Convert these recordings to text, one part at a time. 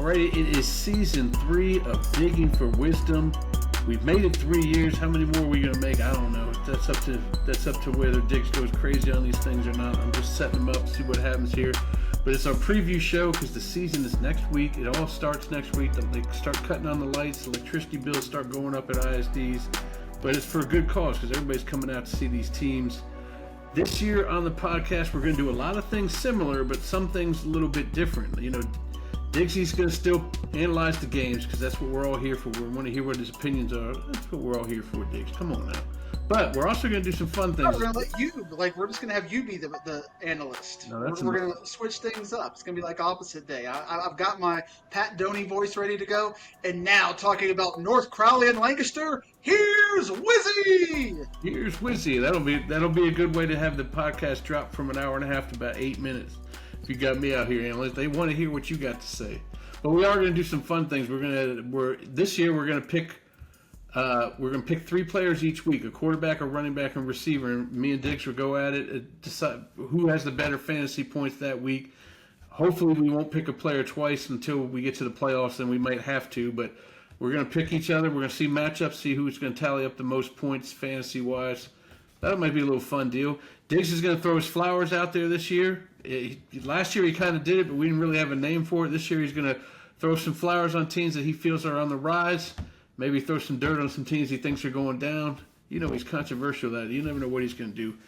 Alrighty, it is season 3 of Digging for Wisdom. We've made it 3 years. How many more are we gonna make? I don't know. That's up to whether Diggs goes crazy on these things or not. I'm just setting them up, see what happens here. But it's our preview show because the season is next week. It all starts next week. They start cutting on the lights. Electricity bills start going up at ISDs. But it's for a good cause because everybody's coming out to see these teams. This year on the podcast, we're going to do a lot of things similar, but some things a little bit different. You know, Diggsy's going to still analyze the games because that's what we're all here for. We want to hear what his opinions are. That's what we're all here for, Diggs. Come on now. But we're also going to do some fun things. We're going to let you, we're just going to have you be the analyst. No, we're going to switch things up. It's going to be like opposite day. I've got my Pat Doney voice ready to go. And now, talking about North Crowley and Lancaster, here's Wizzy! Here's Wizzy. That'll be a good way to have the podcast drop from an hour and a half to about 8 minutes. If you got me out here, analyst, they want to hear what you got to say. But we are going to do some fun things. This year we're going to pick 3 players each week: a quarterback, a running back, and receiver. And me and Diggs will go at it, decide who has the better fantasy points that week. Hopefully, we won't pick a player twice until we get to the playoffs, and we might have to. But we're going to pick each other. We're going to see matchups, see who's going to tally up the most points fantasy-wise. That might be a little fun deal. Diggs is going to throw his flowers out there this year. Last year he kind of did it, but we didn't really have a name for it. This year he's going to throw some flowers on teams that he feels are on the rise. Maybe throw some dirt on some teams he thinks are going down. You know, he's controversial. That you never know what he's going to do.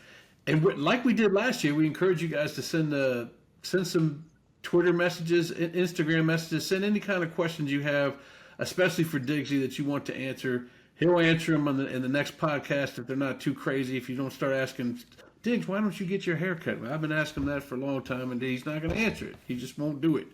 And like we did last year, we encourage you guys to send some Twitter messages, Instagram messages, send any kind of questions you have, especially for Diggsy that you want to answer. He'll answer them in the next podcast if they're not too crazy. If you don't start asking, Diggs, why don't you get your hair cut? Well, I've been asking him that for a long time, and he's not going to answer it. He just won't do it.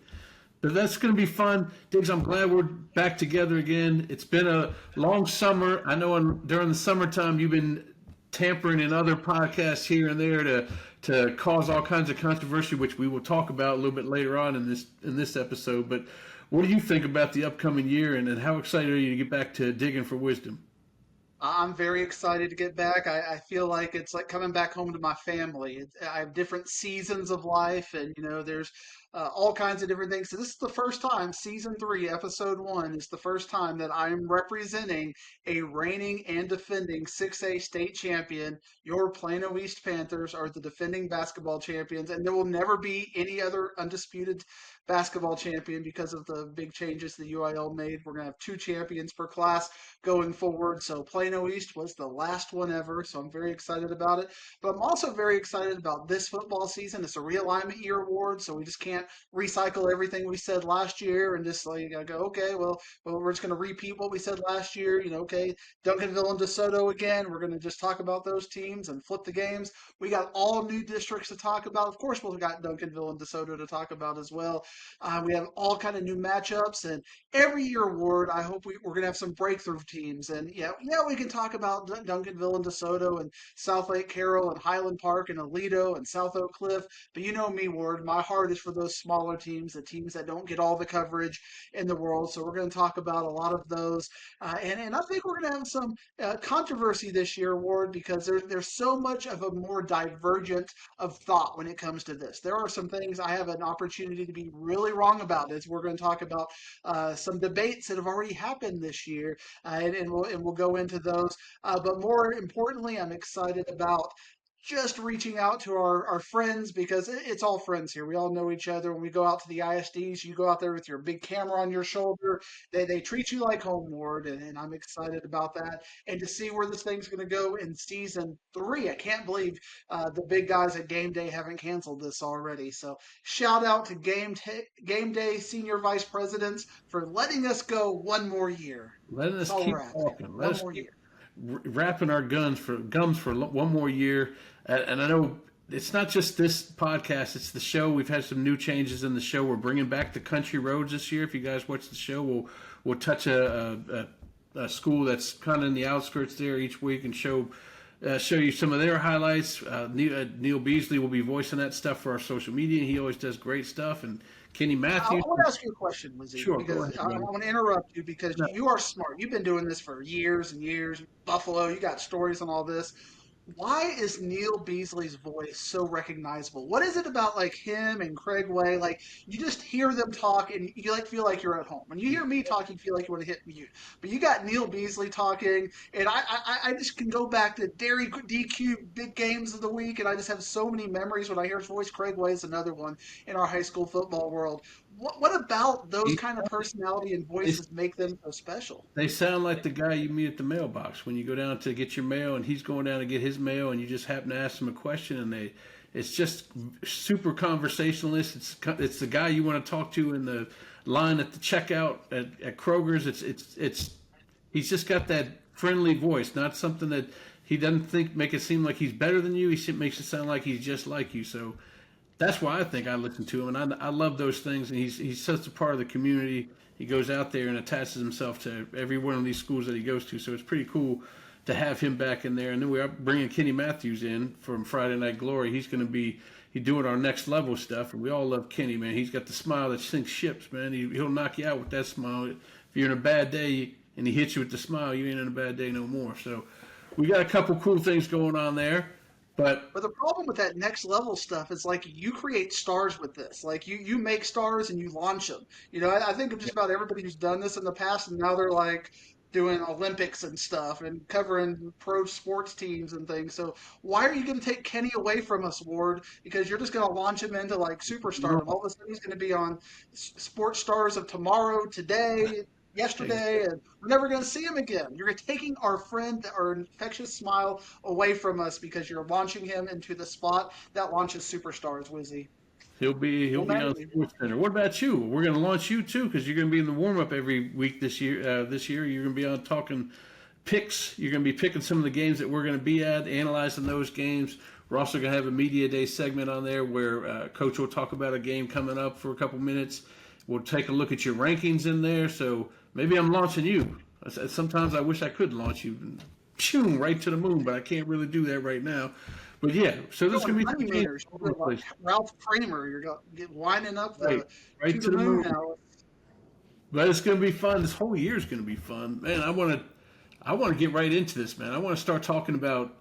But that's going to be fun. Diggs, I'm glad we're back together again. It's been a long summer. I know during the summertime you've been tampering in other podcasts here and there to cause all kinds of controversy, which we will talk about a little bit later on in this episode. But what do you think about the upcoming year, and how excited are you to get back to Digging for Wisdom? I'm very excited to get back. I feel like it's like coming back home to my family. I have different seasons of life, and there's all kinds of different things. So this is the first time, season 3, episode 1 is the first time that I'm representing a reigning and defending 6A state champion. Your Plano East Panthers are the defending basketball champions, and there will never be any other undisputed basketball champion because of the big changes the UIL made. We're going to have 2 champions per class going forward. So Plano East was the last one ever. So I'm very excited about it. But I'm also very excited about this football season. It's a realignment year award. So we just can't recycle everything we said last year and just go, okay, well, we're just going to repeat what we said last year. Okay, Duncanville and DeSoto again. We're going to just talk about those teams and flip the games. We got all new districts to talk about. Of course, we've got Duncanville and DeSoto to talk about as well. We have all kind of new matchups, and every year award, I hope we're going to have some breakthrough teams. And yeah, we can talk about Duncanville and DeSoto and South Lake Carroll and Highland Park and Aledo and South Oak Cliff. But you know me, Ward, my heart is for those smaller teams, the teams that don't get all the coverage in the world. So we're going to talk about a lot of those. And I think we're going to have some controversy this year, Ward, because there's so much of a more divergent of thought when it comes to this. There are some things I have an opportunity to be really wrong about, as we're going to talk about some debates that have already happened this year, and we'll go into those. But more importantly, I'm excited about just reaching out to our friends, because it's all friends here. We all know each other. When we go out to the ISDs, you go out there with your big camera on your shoulder. They treat you like home, Ward, and I'm excited about that. And to see where this thing's going to go in season 3. I can't believe the big guys at Game Day haven't canceled this already. So shout out to Game Day senior vice presidents for letting us go one more year. Letting us keep walking. One more year. Wrapping our gums for one more year. And I know it's not just this podcast, it's the show. We've had some new changes in the show. We're bringing back the country roads this year. If you guys watch the show, we'll touch a school that's kind of in the outskirts there each week and show you some of their highlights. Neil Beasley will be voicing that stuff for our social media. He always does great stuff. And Kenny Matthews. I want to ask you a question, Lizzie. Sure, because I want to interrupt you because you are smart. You've been doing this for years and years. Buffalo, you got stories on all this. Why is Neil Beasley's voice so recognizable? What is it about like him and Craig Way? Like you just hear them talk and you like feel like you're at home. When you hear me talk, you feel like you want to hit mute. But you got Neil Beasley talking, and I just can go back to Dairy DQ big games of the week, and I just have so many memories when I hear his voice. Craig Way is another one in our high school football world. What about those He- kind of personality and They, voices make them so special? they sound like the guy you meet at the mailbox when you go down to get your mail, and he's going down to get his mail, and you just happen to ask him a question, and it's just super conversationalist. It's the guy you want to talk to in the line at the checkout at Kroger's. He's just got that friendly voice, not something that he doesn't think make it seem like he's better than you. Makes it sound like he's just like you. So that's why I think I listen to him, and I love those things. And he's such a part of the community. He goes out there and attaches himself to every one of these schools that he goes to. So it's pretty cool to have him back in there. And then we are bringing Kenny Matthews in from Friday Night Glory. He's going to be doing our next level stuff, and we all love Kenny, man. He's got the smile that sinks ships, man. He'll knock you out with that smile. If you're in a bad day and he hits you with the smile, you ain't in a bad day no more. So we got a couple cool things going on there. But But the problem with that next level stuff is like you create stars with this. Like you make stars and you launch them. I think of just about everybody who's done this in the past, and now they're like doing Olympics and stuff and covering pro sports teams and things. So why are you going to take Kenny away from us, Ward? Because you're just going to launch him into like you know, superstardom. All of a sudden, he's going to be on sports stars of tomorrow, today, yesterday, and we're never going to see him again. You're taking our friend, our infectious smile away from us because you're launching him into the spot that launches superstars, Wizzy. he'll Well, be man, on Sports Center. What about you? We're going to launch you too because you're going to be in the warm up every week this year. This year you're going to be on talking picks. You're going to be picking some of the games that we're going to be at, analyzing those games. We're also going to have a media day segment on there where Coach will talk about a game coming up for a couple minutes. We'll take a look at your rankings in there. So maybe I'm launching you. Sometimes I wish I could launch you, right to the moon, but I can't really do that right now. But yeah, so there's going to be some money games meters. all over the place. Ralph Kramer, you're lining up Right, the right to to the the moon moon. now. But it's going to be fun. This whole year is going to be fun, man. I want to get right into this, man. I want to start talking about.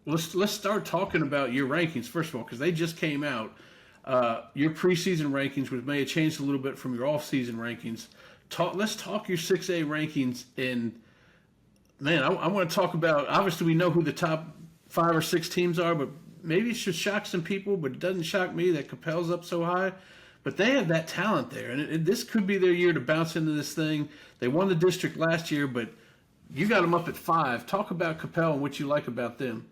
Let's start talking about your rankings first of all, because they just came out. Your preseason rankings, which may have changed a little bit from your off-season rankings. Let's talk your 6A rankings, and man, I want to talk about. Obviously, we know who the top 5 or 6 teams are, but maybe it should shock some people. But it doesn't shock me that Capel's up so high. But they have that talent there, and this could be their year to bounce into this thing. They won the district last year, but you got them up at 5. Talk about Capel and what you like about them.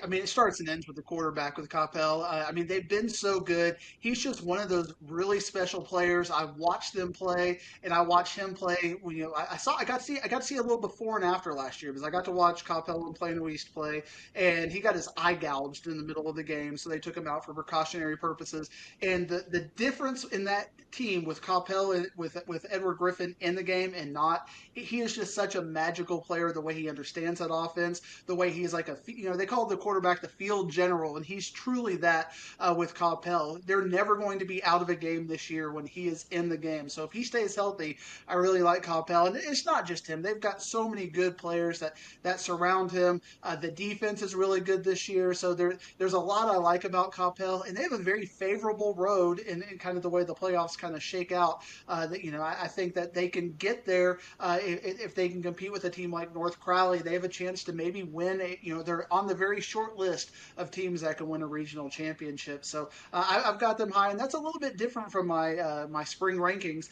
I mean, it starts and ends with the quarterback with Capel. I mean, they've been so good. He's just one of those really special players. I watched them play, and I watched him play. I got to see a little before and after last year because I got to watch Capel and Plano East play, and he got his eye gouged in the middle of the game, so they took him out for precautionary purposes. And the difference in that team with Capel and with Edward Griffin in the game and not, he is just such a magical player. The way he understands that offense, the way he's like they call the quarterback the field general, and he's truly that with Coppell. They're never going to be out of a game this year when he is in the game. So if he stays healthy, I really like Coppell. And it's not just him. They've got so many good players that surround him. The defense is really good this year. So there's a lot I like about Coppell, and they have a very favorable road in kind of the way the playoffs kind of shake out. I think that they can get there if they can compete with a team like North Crowley. They have a chance to maybe win. They're on the very short list of teams that can win a regional championship. So I've got them high, and that's a little bit different from my spring rankings.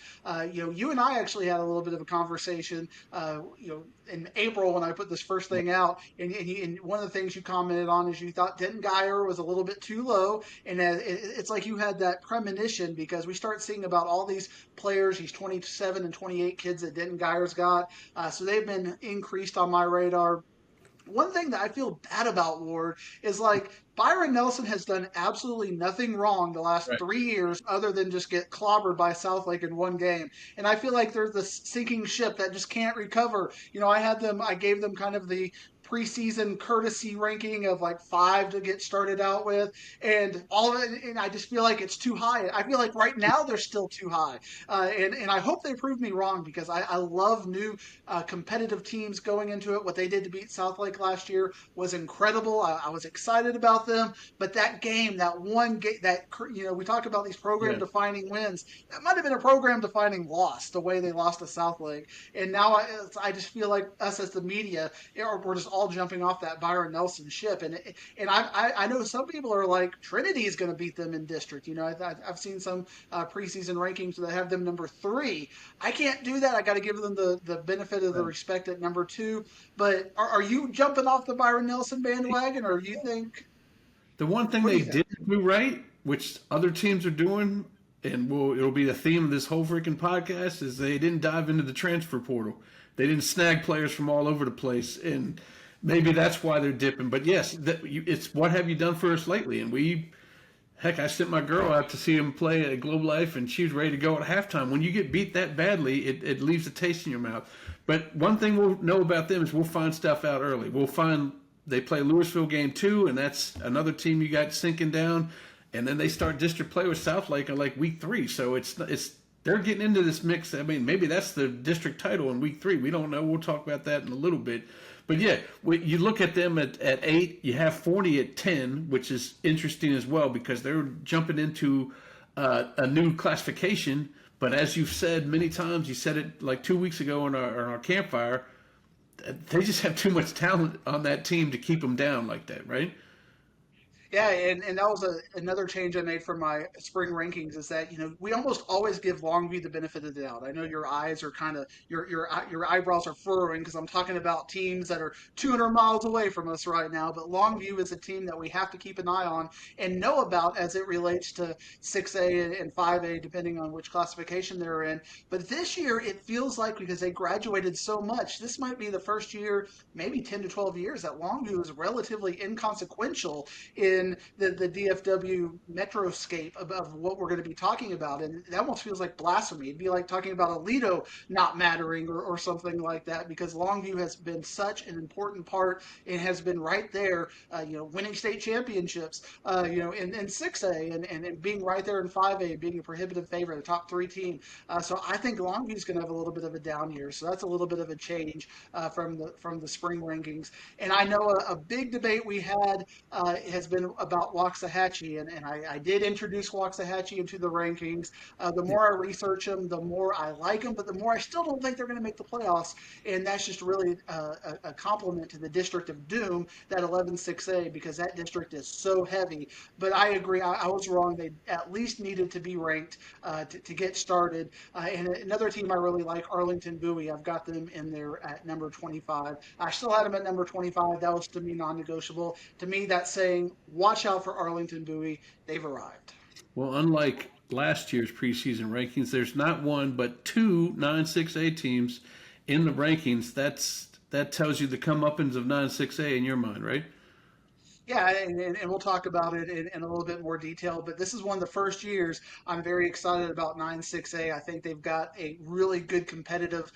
You and I actually had a little bit of a conversation. In April when I put this first thing out, and one of the things you commented on is you thought Denton Geyer was a little bit too low, and it's like you had that premonition because we start seeing about all these players, these 27 and 28 kids that Denton Geyer's got. So they've been increased on my radar. One thing that I feel bad about, Ward, is like Byron Nelson has done absolutely nothing wrong the last Right. 3 years other than just get clobbered by Southlake in one game. And I feel like they're the sinking ship that just can't recover. I gave them kind of the preseason courtesy ranking of like 5 to get started out with, and all of it. And I just feel like it's too high. I feel like right now they're still too high, and I hope they prove me wrong because I love new competitive teams going into it. What they did to beat Southlake last year was incredible. I was excited about them, but that game, that one game, that we talk about these program Yeah. defining wins. That might have been a program defining loss, the way they lost to Southlake. And now I just feel like us as the media, we're just all jumping off that Byron Nelson ship. And I know some people are like Trinity is going to beat them in district. I've seen some preseason rankings that have them number 3. I can't do that. I got to give them the benefit of the Right. respect at number 2. But are you jumping off the Byron Nelson bandwagon, or you think? The one thing What do they you think? did do right, which other teams are doing, and it'll be the theme of this whole freaking podcast, is they didn't dive into the transfer portal. They didn't snag players from all over the place, and maybe that's why they're dipping. But yes, it's what have you done for us lately? And heck, I sent my girl out to see him play at Globe Life, and she was ready to go at halftime. When you get beat that badly, it leaves a taste in your mouth. But one thing we'll know about them is we'll find stuff out early. We'll find they play Louisville game 2, and that's another team you got sinking down. And then they start district play with Southlake in like week 3. So it's they're getting into this mix. I mean, maybe that's the district title in week 3. We don't know. We'll talk about that in a little bit. But yeah, you look at them at 8. You have Forney at 10, which is interesting as well because they're jumping into a new classification. But as you've said many times, you said it like 2 weeks ago on our campfire, they just have too much talent on that team to keep them down like that, right? Yeah, and that was another change I made from my spring rankings is that, we almost always give Longview the benefit of the doubt. I know your eyes are kind of your eyebrows are furrowing because I'm talking about teams that are 200 miles away from us right now, but Longview is a team that we have to keep an eye on and know about as it relates to 6A and 5A depending on which classification they're in. But this year it feels like because they graduated so much, this might be the first year, maybe 10 to 12 years that Longview is relatively inconsequential in the DFW metroscape of what we're going to be talking about. And that almost feels like blasphemy. It'd be like talking about Alito not mattering or something like that because Longview has been such an important part and has been right there, winning state championships, in 6A and being right there in 5A, being a prohibitive favorite, a top 3 team. So I think Longview's going to have a little bit of a down year. So that's a little bit of a change from the spring rankings. And I know a big debate we had has been about Waxahachie, and I did introduce Waxahachie into the rankings. The more I research them, the more I like them, but the more I still don't think they're going to make the playoffs, and that's just really a compliment to the District of Doom, that 11-6A, because that district is so heavy. But I agree, I was wrong. They at least needed to be ranked to get started. And another team I really like, Arlington Bowie, I've got them in there at number 25. I still had them at number 25. That was to me non-negotiable. To me, that's saying, watch out for Arlington Bowie. They've arrived. Well, unlike last year's preseason rankings, there's not one but 2 9-6A teams in the rankings. That tells you the comeuppance of 9-6A in your mind, right? Yeah, and we'll talk about it in a little bit more detail, but this is one of the first years I'm very excited about 9-6A. I think they've got a really good competitive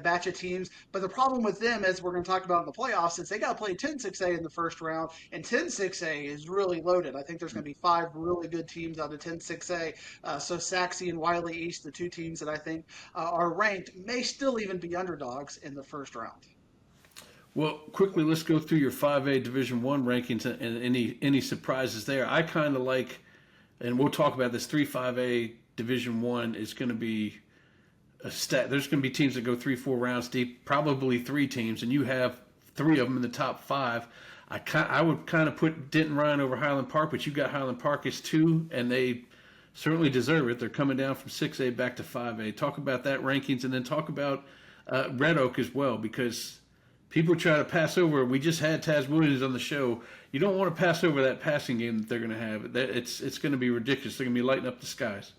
batch of teams, but the problem with them, as we're going to talk about in the playoffs, is they got to play 10-6A in the first round, and 10-6A is really loaded. I think there's going to be 5 really good teams out of 10-6A. So Saxe and Wiley East, the 2 teams that I think are ranked, may still even be underdogs in the first round. Well, quickly, let's go through your 5A Division One rankings and any surprises there. I kind of like, and we'll talk about this 3-5A Division One is going to be a stat. There's going to be teams that go 3-4 rounds deep, probably 3 teams, and you have 3 of them in the top 5. I would kind of put Denton Ryan over Highland Park, but you got Highland Park as 2, and they certainly deserve it. They're coming down from 6A back to 5A. Talk about that rankings, and then talk about Red Oak as well, because people try to pass over. We just had Taz Williams on the show. You don't want to pass over that passing game that they're going to have. It's going to be ridiculous. They're going to be lighting up the skies.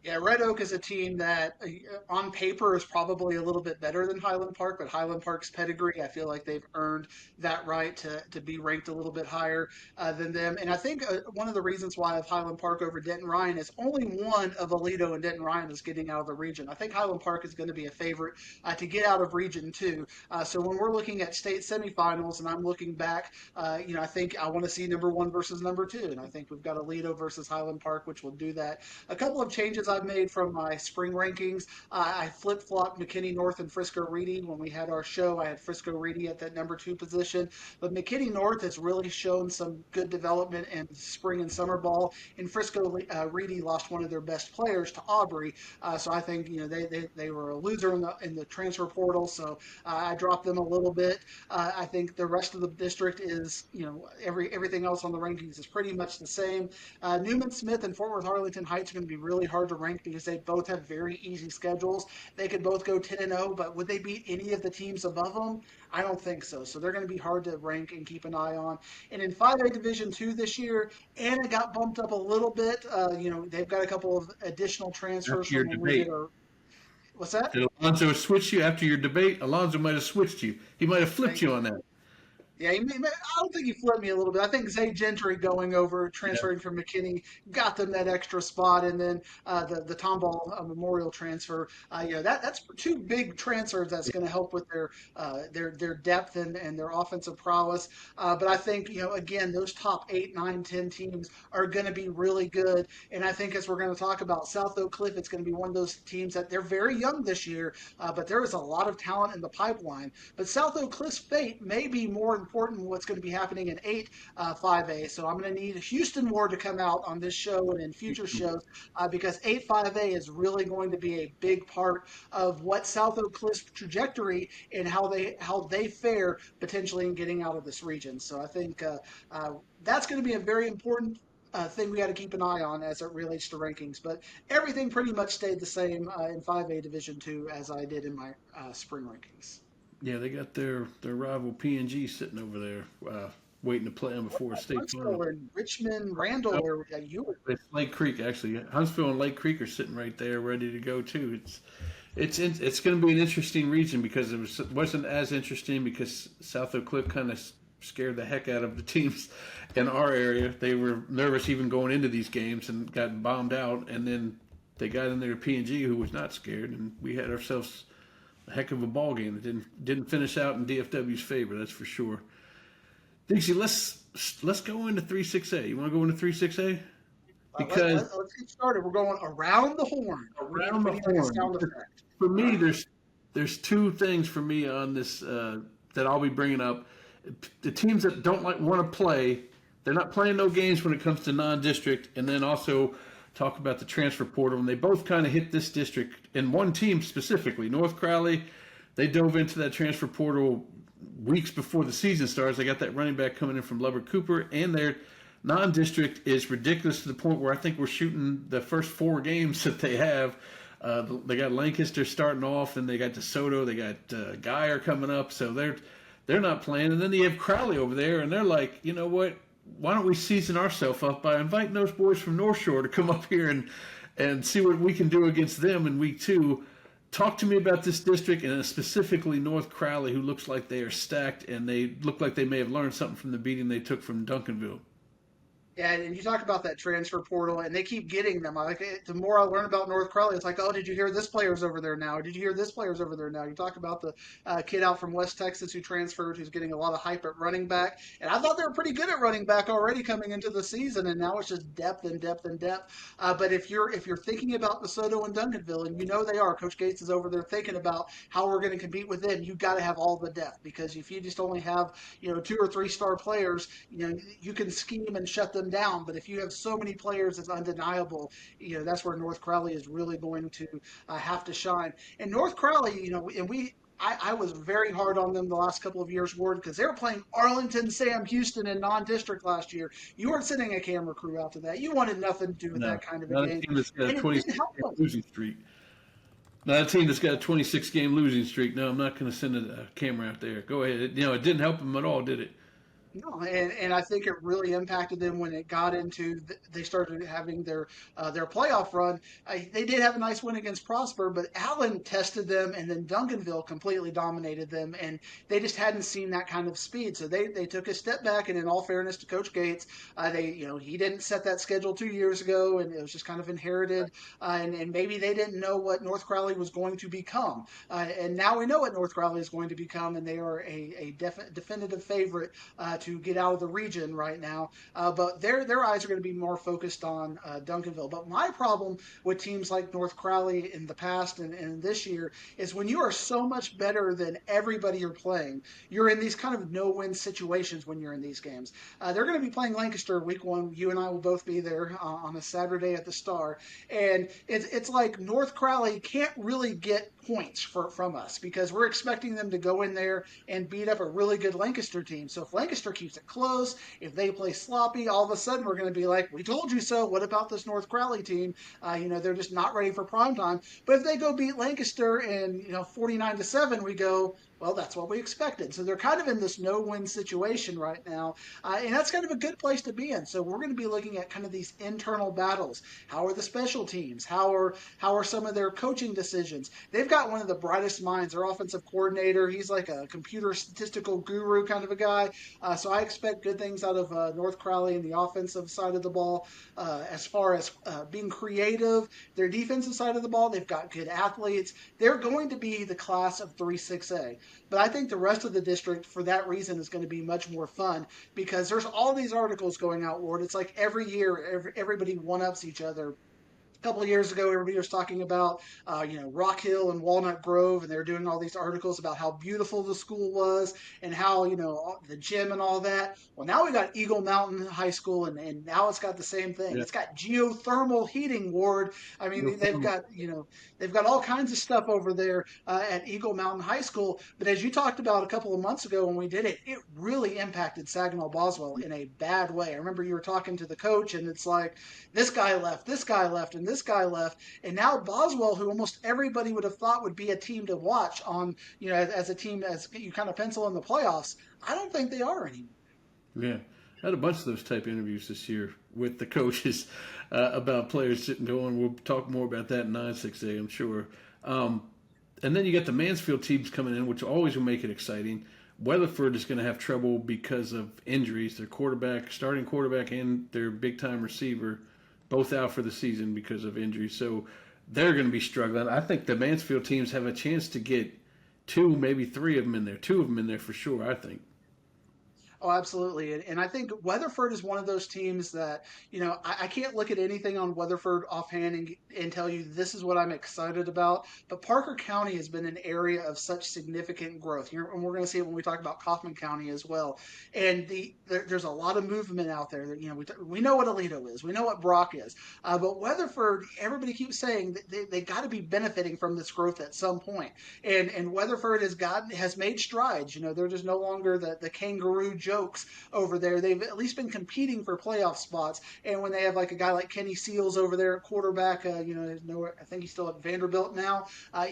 Yeah, Red Oak is a team that on paper is probably a little bit better than Highland Park, but Highland Park's pedigree, I feel like they've earned that right to be ranked a little bit higher than them. And I think one of the reasons why I have Highland Park over Denton Ryan is only one of Aledo and Denton Ryan is getting out of the region. I think Highland Park is going to be a favorite to get out of region two. So when we're looking at state semifinals and I'm looking back, I think I want to see number one versus number two. And I think we've got Aledo versus Highland Park, which will do that. A couple of changes I've made from my spring rankings. I flip flopped McKinney North and Frisco Reedy. When we had our show, I had Frisco Reedy at that number two position. But McKinney North has really shown some good development in spring and summer ball. And Frisco Reedy lost one of their best players to Aubrey. So I think they were a loser in the transfer portal. So I dropped them a little bit. I think the rest of the district is everything else on the rankings is pretty much the same. Newman Smith and Fort Worth Arlington Heights are going to be really hard to rank because they both have very easy schedules. They could both go 10-0, but would they beat any of the teams above them? I don't think so. So they're going to be hard to rank and keep an eye on. And in 5A Division Two this year, Anna got bumped up a little bit. They've got a couple of additional transfers After your from when we did debate, our. What's that? did Alonzo switch you after your debate? Alonzo might have switched you. He might have flipped you on that. Yeah, I don't think he flipped me a little bit. I think Zay Gentry going over, Yeah. transferring from McKinney, got them that extra spot, and then the Tomball Memorial transfer. That's two big transfers that's going to help with their depth and their offensive prowess. But I think again those top 8, 9, 10 teams are going to be really good, and I think as we're going to talk about South Oak Cliff, it's going to be one of those teams that they're very young this year, but there is a lot of talent in the pipeline. But South Oak Cliff's fate may be more important than what's going to be happening in 8 5A. So I'm going to need Houston Ward to come out on this show and in future shows because 8 5A is really going to be a big part of what South Oak Cliff's trajectory and how they fare potentially in getting out of this region. So I think that's going to be a very important thing we got to keep an eye on as it relates to rankings. But everything pretty much stayed the same in 5A Division Two as I did in my spring rankings. Yeah, they got their rival PNG sitting over there, waiting to play them before a state Huntsville final. and Richmond, Randall, where you were. It's Lake Creek actually. Huntsville and Lake Creek are sitting right there, ready to go too. It's going to be an interesting region because wasn't as interesting because South Oak Cliff kind of scared the heck out of the teams in our area. They were nervous even going into these games and got bombed out, and then they got in there PNG who was not scared, and we had ourselves a heck of a ball game that didn't finish out in DFW's favor. That's for sure. Dixie, let's go into 3-6A. You want to go into 3-6A? Because Let's get started. We're going around the horn. around We the need like a horn, sound effect. for me, there's two things for me on this that I'll be bringing up. The teams that don't want to play, they're not playing no games when it comes to non-district, and then also talk about the transfer portal. And they both kind of hit this district, and one team specifically, North Crowley, they dove into that transfer portal weeks before the season starts. They got that running back coming in from Lubbock Cooper, and their non-district is ridiculous to the point where I think we're shooting the first 4 games that they have. They got Lancaster starting off, and they got DeSoto, they got Geyer coming up, so they're not playing. And then you have Crowley over there, and they're like, you know what? Why don't we season ourselves up by inviting those boys from North Shore to come up here and see what we can do against them in week 2. Talk to me about this district and specifically North Crowley, who looks like they are stacked and they look like they may have learned something from the beating they took from Duncanville. Yeah, and you talk about that transfer portal, and they keep getting them. The more I learn about North Crowley, it's like, oh, did you hear this player's over there now? Did you hear this player's over there now? You talk about the kid out from West Texas who transferred, who's getting a lot of hype at running back, and I thought they were pretty good at running back already coming into the season, and now it's just depth and depth and depth. But if you're thinking about DeSoto and Duncanville, and you know they are, Coach Gates is over there thinking about how we're going to compete with them. You got to have all the depth because if you just only have 2 or 3 star players, you can scheme and shut them down. But if you have so many players, it's undeniable. That's where North Crowley is really going to have to shine. And North Crowley, and I was very hard on them the last couple of years, Ward, because they were playing Arlington, Sam Houston in non-district last year. You weren't sending a camera crew out to that. You wanted nothing to do with No, that kind of not a a game. team that's got And a it 26 didn't help game them. losing streak. Not a team that's got a 26 game losing streak. No, I'm not going to send a camera out there. Go ahead. It didn't help them at all, did it? No, and I think it really impacted them when it got into they started having their playoff run. They did have a nice win against Prosper, but Allen tested them, and then Duncanville completely dominated them, and they just hadn't seen that kind of speed. So they took a step back, and in all fairness to Coach Gates, he didn't set that schedule 2 years ago, and it was just kind of inherited, and maybe they didn't know what North Crowley was going to become, and now we know what North Crowley is going to become, and they are a definitive favorite to get out of the region right now. But their eyes are going to be more focused on Duncanville. But my problem with teams like North Crowley in the past and this year is when you are so much better than everybody you're playing, you're in these kind of no-win situations when you're in these games. They're going to be playing Lancaster week one. You and I will both be there on a Saturday at the Star. And it's like North Crowley can't really get points from us because we're expecting them to go in there and beat up a really good Lancaster team. So if Lancaster keeps it close, if they play sloppy, all of a sudden we're going to be like, we told you so. What about this North Crowley team? They're just not ready for prime time. But if they go beat Lancaster and 49-7, we go, well, that's what we expected. So they're kind of in this no-win situation right now, and that's kind of a good place to be in. So we're going to be looking at kind of these internal battles. How are the special teams? How are some of their coaching decisions? They've got one of the brightest minds. Their offensive coordinator, he's like a computer statistical guru kind of a guy. So I expect good things out of North Crowley and the offensive side of the ball. As far as being creative, their defensive side of the ball, they've got good athletes. They're going to be the class of 3-6A. But I think the rest of the district, for that reason, is going to be much more fun because there's all these articles going out, Ward. It's like every year, everybody one-ups each other. Couple of years ago, everybody was talking about, Rock Hill and Walnut Grove, and they were doing all these articles about how beautiful the school was and how, the gym and all that. Well, now we got Eagle Mountain High School, and now it's got the same thing. Yeah. It's got geothermal heating, Ward. I mean, they've Well, got, they've got all kinds of stuff over there at Eagle Mountain High School. But as you talked about a couple of months ago when we did it, it really impacted Saginaw Boswell in a bad way. I remember you were talking to the coach, and it's like, this guy left, and this guy left, and now Boswell, who almost everybody would have thought would be a team to watch on, as a team as you kind of pencil in the playoffs, I don't think they are anymore. yeah. I had a bunch of those type interviews this year with the coaches about players sitting going. We'll talk more about that in 9-6A, I'm sure. And then you got the Mansfield teams coming in, which always will make it exciting. Weatherford is going to have trouble because of injuries. Their starting quarterback, and their big-time receiver, both out for the season because of injuries. So they're going to be struggling. I think the Mansfield teams have a chance to get two, maybe three of them in there. Two of them in there for sure, I think. Oh, absolutely. And I think Weatherford is one of those teams that, I can't look at anything on Weatherford offhand and tell you this is what I'm excited about. But Parker County has been an area of such significant growth. And we're going to see it when we talk about Kaufman County as well. And there's a lot of movement out there. We know what Aledo is. We know what Brock is. But Weatherford, everybody keeps saying that they got to be benefiting from this growth at some point. And Weatherford has made strides. They're just no longer the kangaroo jokes over there. They've at least been competing for playoff spots. And when they have like a guy like Kenny Seals over there at quarterback, I think he's still at Vanderbilt now.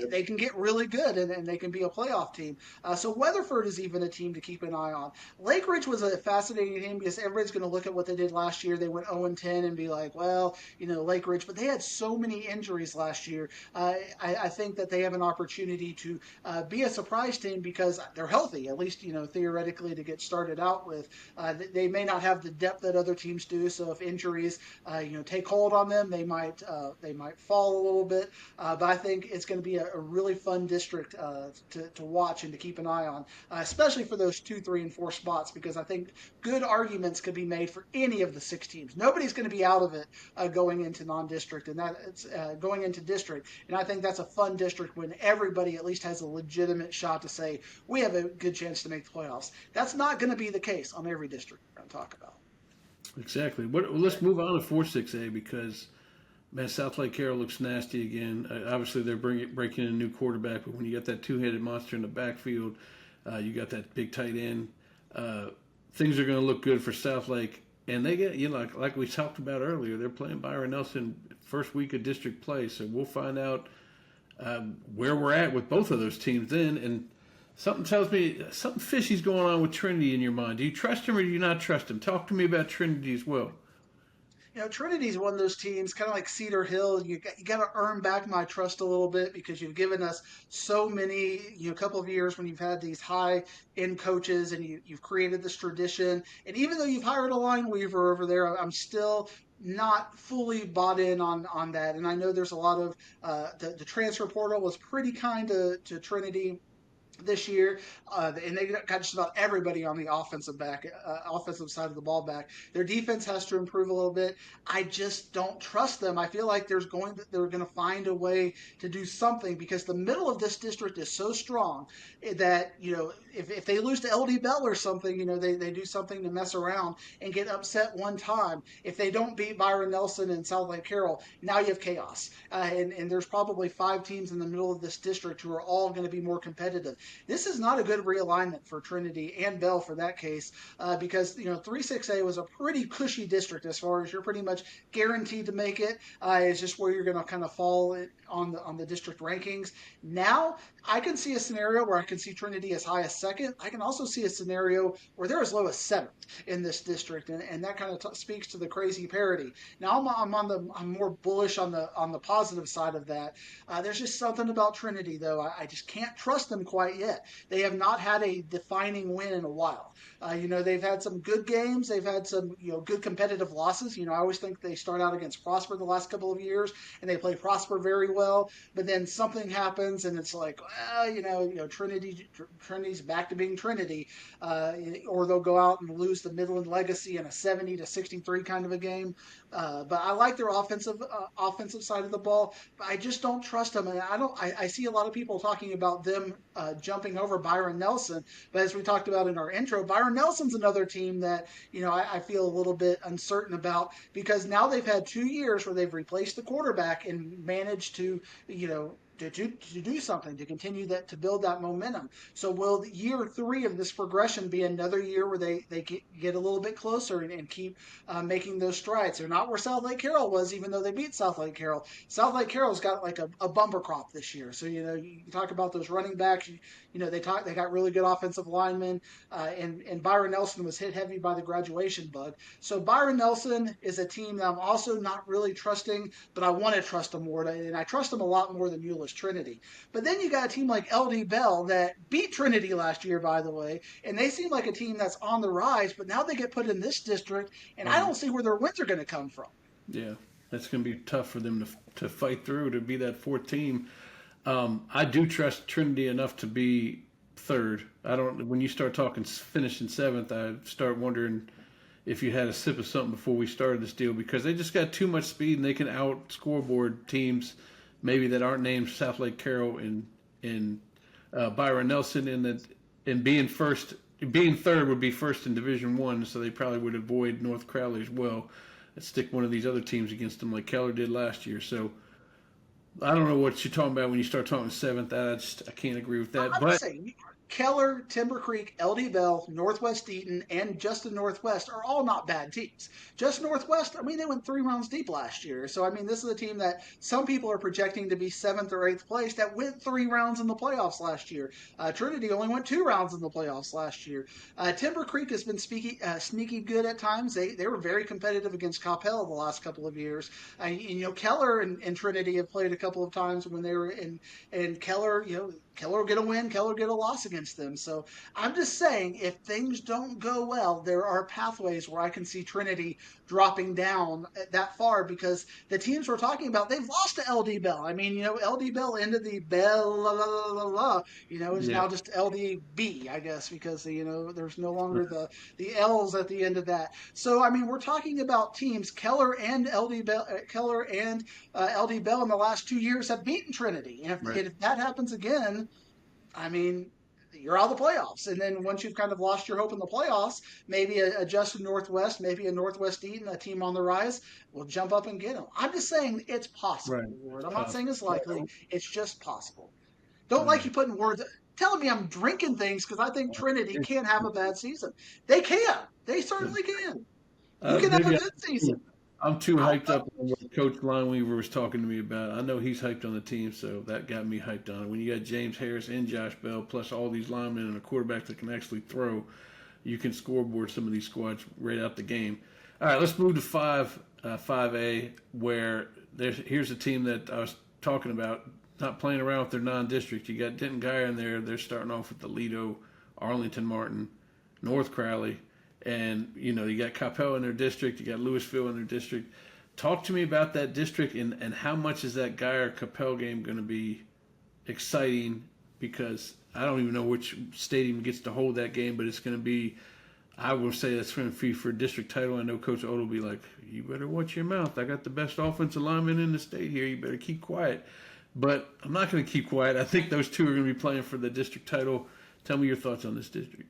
They can get really good and they can be a playoff team. So Weatherford is even a team to keep an eye on. Lake Ridge was a fascinating team because everybody's going to look at what they did last year. They went 0-10 and be like, well, Lake Ridge, but they had so many injuries last year. I think that they have an opportunity to be a surprise team because they're healthy, at least theoretically to get started out with. They may not have the depth that other teams do, so if injuries take hold on them, they might fall a little bit. But I think it's going to be a really fun district to watch and to keep an eye on, especially for those 2, 3, and 4 spots, because I think good arguments could be made for any of the 6 teams. Nobody's going to be out of it going into non-district, and that it's going into district. And I think that's a fun district when everybody at least has a legitimate shot to say we have a good chance to make the playoffs. That's not going to be the case on every district we're going to talk about. Exactly. Let's move on to 4-6A because, man, South Lake Carroll looks nasty again. Obviously, they're breaking in a new quarterback, but when you got that two-headed monster in the backfield, you got that big tight end, things are going to look good for South Lake. And they get, like we talked about earlier, they're playing Byron Nelson first week of district play, so we'll find out where we're at with both of those teams then. And Something tells me something fishy's going on with Trinity in your mind. Do you trust him or do you not trust him? Talk to me about Trinity as well. Trinity's one of those teams, kind of like Cedar Hill. You got to earn back my trust a little bit because you've given us so many, couple of years when you've had these high end coaches and you've created this tradition. And even though you've hired a line weaver over there, I'm still not fully bought in on that. And I know there's a lot of the transfer portal was pretty kind to Trinity this year, and they got just about everybody on the offensive side of the ball back. Their defense has to improve a little bit. I just don't trust them. I feel like they're going to find a way to do something because the middle of this district is so strong that if they lose to LD Bell or something, they do something to mess around and get upset one time. If they don't beat Byron Nelson and South Lake Carroll, now you have chaos, and there's probably 5 teams in the middle of this district who are all going to be more competitive. This is not a good realignment for Trinity and Bell for that case, because 3-6A was a pretty cushy district as far as you're pretty much guaranteed to make it. It's just where you're going to kind of fall on the district rankings. Now I can see a scenario where I can see Trinity as high as second. I can also see a scenario where they're as low as seventh in this district, and that kind of speaks to the crazy parity. Now I'm more bullish on the positive side of that. There's just something about Trinity though. I just can't trust them quite yet. They have not had a defining win in a while. They've had some good games. They've had some good competitive losses. I always think they start out against Prosper the last couple of years, and they play Prosper very well. But then something happens, and it's like, Trinity's back to being Trinity, or they'll go out and lose the Midland Legacy in a 70-63 kind of a game. But I like their offensive side of the ball. But I just don't trust them, and I see a lot of people talking about them jumping over Byron Nelson. But as we talked about in our intro, Byron Nelson's another team that I feel a little bit uncertain about because now they've had 2 years where they've replaced the quarterback and managed to to do something to continue that to build that momentum. So will year 3 of this progression be another year where they get a little bit closer and keep making those strides? They're not where South Lake Carroll was, even though they beat South Lake Carroll. South Lake Carroll's got like a bumper crop this year. So you talk about those running backs. They got really good offensive linemen, and Byron Nelson was hit heavy by the graduation bug. So Byron Nelson is a team that I'm also not really trusting, but I want to trust them more, and I trust them a lot more than Euless Trinity. But then you got a team like LD Bell that beat Trinity last year, by the way, and they seem like a team that's on the rise. But now they get put in this district, and I don't see where their wins are going to come from. Yeah, that's going to be tough for them to fight through to be that fourth team. I do trust Trinity enough to be third. I don't. When you start talking finishing seventh, I start wondering if you had a sip of something before we started this deal because they just got too much speed and they can out scoreboard teams maybe that aren't named South Lake Carroll and Byron Nelson, and being third would be first in Division One, so they probably would avoid North Crowley as well and stick one of these other teams against them like Keller did last year. So I don't know what you're talking about when you start talking seventh. I can't agree with that. I'm saying Keller, Timber Creek, LD Bell, Northwest Eaton, and Justin Northwest are all not bad teams. Just Northwest, they went 3 rounds deep last year. So, this is a team that some people are projecting to be 7th or 8th place that went 3 rounds in the playoffs last year. Trinity only went 2 rounds in the playoffs last year. Timber Creek has been sneaky good at times. They were very competitive against Coppell the last couple of years. Keller and Trinity have played a couple of times when they were in Keller, Keller will get a win, Keller will get a loss against them. So I'm just saying, if things don't go well, there are pathways where I can see Trinity dropping down that far because the teams we're talking about, they've lost to LD Bell. LD Bell ended the Bell, is now just LDB, I guess, because, there's no longer the L's at the end of that. So, we're talking about teams, Keller and LD Bell in the last 2 years have beaten Trinity. And if that happens again, you're out of the playoffs. And then once you've kind of lost your hope in the playoffs, maybe a Justin Northwest, maybe a Northwest Eaton, a team on the rise, will jump up and get them. I'm just saying it's possible. Right. I'm not saying it's likely. It's just possible. Don't like you putting words, telling me I'm drinking things because I think Trinity can't have a bad season. They can. They certainly can. You can have a good season. I'm too I hyped up on what Coach Lineweaver was talking to me about. I know he's hyped on the team, so that got me hyped on it. When you got James Harris and Josh Bell, plus all these linemen and a quarterback that can actually throw, you can scoreboard some of these squads right out the game. All right, let's move to 5A, where here's a team that I was talking about, not playing around with their non-district. You got Denton Guyer in there. They're starting off with the Lido, Arlington Martin, North Crowley, and you got Coppell in their district. You got Louisville in their district. Talk to me about that district and how much is that Guyer Coppell game going to be exciting? Because I don't even know which stadium gets to hold that game, but it's going to be. I will say that's going to be for a district title. I know Coach Oda will be like, "You better watch your mouth. I got the best offensive lineman in the state here. You better keep quiet." But I'm not going to keep quiet. I think those two are going to be playing for the district title. Tell me your thoughts on this district.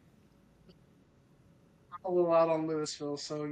a little out on Louisville, so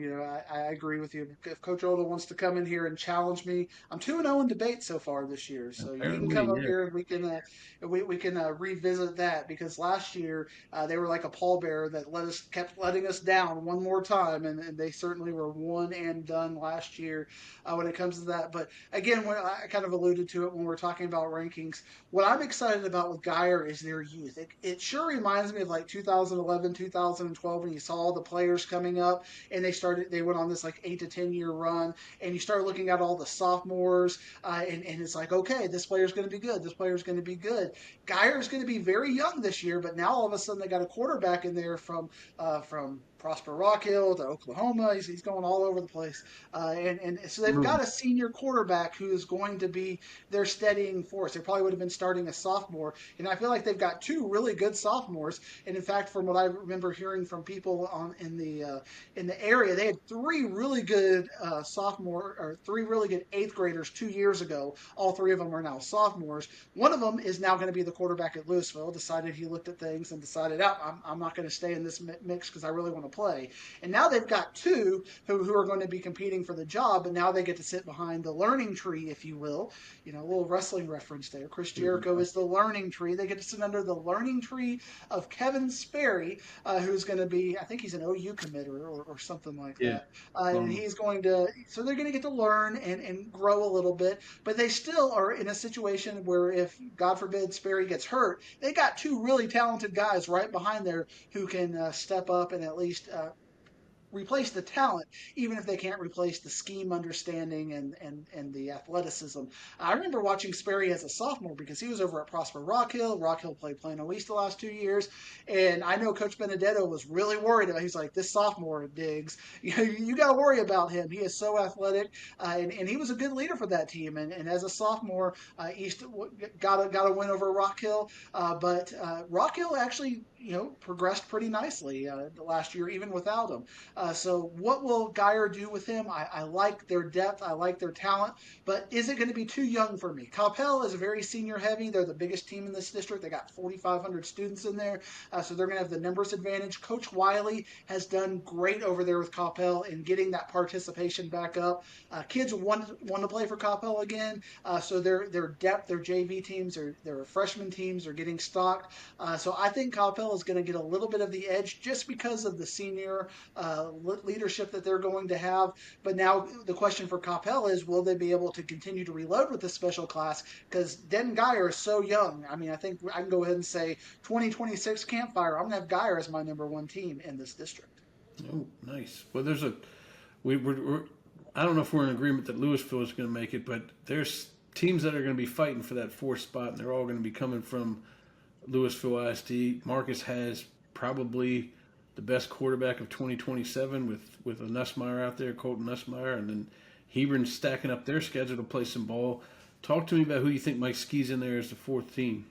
I agree with you. If Coach Oda wants to come in here and challenge me, I'm 2-0 in debate so far this year. So he can come Apparently, up yeah. here and we can revisit that because last year they were like a pallbearer that kept letting us down one more time, and they certainly were one and done last year when it comes to that. But again, when I kind of alluded to it when we are talking about rankings, what I'm excited about with Geyer is their youth. It sure reminds me of like 2011, 2012 when you saw all the players coming up and they went on this like 8 to 10 year run, and you start looking at all the sophomores, and it's like, okay, this player's going to be good. This player's going to be good. Geyer's going to be very young this year, but now all of a sudden they got a quarterback in there from Prosper Rock Hill to Oklahoma. He's going all over the place. And so they've got a senior quarterback who is going to be their steadying force. They probably would have been starting a sophomore. And I feel like they've got two really good sophomores. And in fact, from what I remember hearing from people in the area, they had three really good sophomore or three really good eighth graders 2 years ago. All three of them are now sophomores. One of them is now going to be the quarterback at Louisville. Decided he looked at things and decided, oh, I'm not going to stay in this mix because I really want to play. And now they've got two who are going to be competing for the job, but now they get to sit behind the learning tree, if you will. A little wrestling reference there. Chris Jericho is the learning tree. They get to sit under the learning tree of Kevin Sperry, who's going to be, I think he's an OU committer or something like Yeah. that. And he's going to, so they're going to get to learn and grow a little bit, but they still are in a situation where if, God forbid, Sperry gets hurt, they got two really talented guys right behind there who can step up and at least replace the talent, even if they can't replace the scheme understanding and the athleticism. I remember watching Sperry as a sophomore because he was over at Prosper Rock Hill. Rock Hill played Plano East the last 2 years, and I know Coach Benedetto was really worried about. He's like, this sophomore Diggs, you got to worry about him. He is so athletic, and he was a good leader for that team. And as a sophomore, East got a win over Rock Hill, but Rock Hill actually progressed pretty nicely last year, even without him. So what will Geyer do with him? I like their depth. I like their talent, but is it going to be too young for me? Coppell is very senior heavy. They're the biggest team in this district. They got 4,500 students in there, so they're going to have the numbers advantage. Coach Wiley has done great over there with Coppell in getting that participation back up. Kids want to play for Coppell again, so their depth, their JV teams, their freshman teams are getting stocked. So I think Coppell is going to get a little bit of the edge just because of the senior leadership that they're going to have. But now the question for Coppell is, will they be able to continue to reload with the special class? Because Denton Geyer is so young. I mean, I think I can go ahead and say 2026 Campfire, I'm going to have Geyer as my number one team in this district. Oh, nice. Well, we're I don't know if we're in agreement that Louisville is going to make it, but there's teams that are going to be fighting for that fourth spot, and they're all going to be coming from Louisville ISD. Marcus has probably the best quarterback of 2027 with a Nussmeyer out there, Colton Nussmeyer, and then Hebron's stacking up their schedule to play some ball. Talk to me about who you think Mike Ski's in there as the fourth team.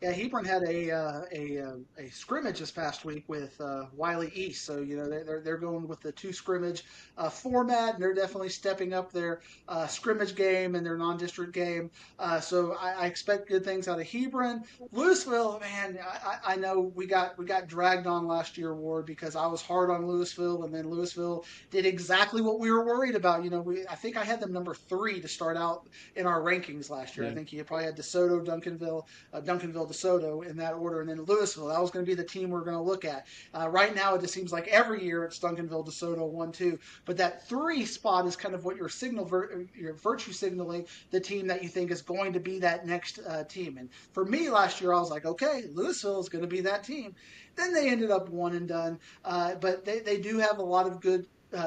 Yeah, Hebron had a scrimmage this past week with Wiley East, so they're going with the two scrimmage format, and they're definitely stepping up their scrimmage game and their non-district game. So I expect good things out of Hebron. Louisville, man, I know we got dragged on last year, Ward, because I was hard on Louisville, and then Louisville did exactly what we were worried about. I think I had them number 3 to start out in our rankings last year. I Yeah. think you probably had DeSoto, Duncanville DeSoto in that order, and then Louisville. That was going to be the team we're going to look at. Right now, it just seems like every year it's Duncanville, DeSoto, 1-2. But that 3 spot is kind of what you're virtue signaling the team that you think is going to be that next team. And for me last year, I was like, okay, Louisville is going to be that team. Then they ended up one and done. But they do have a lot of good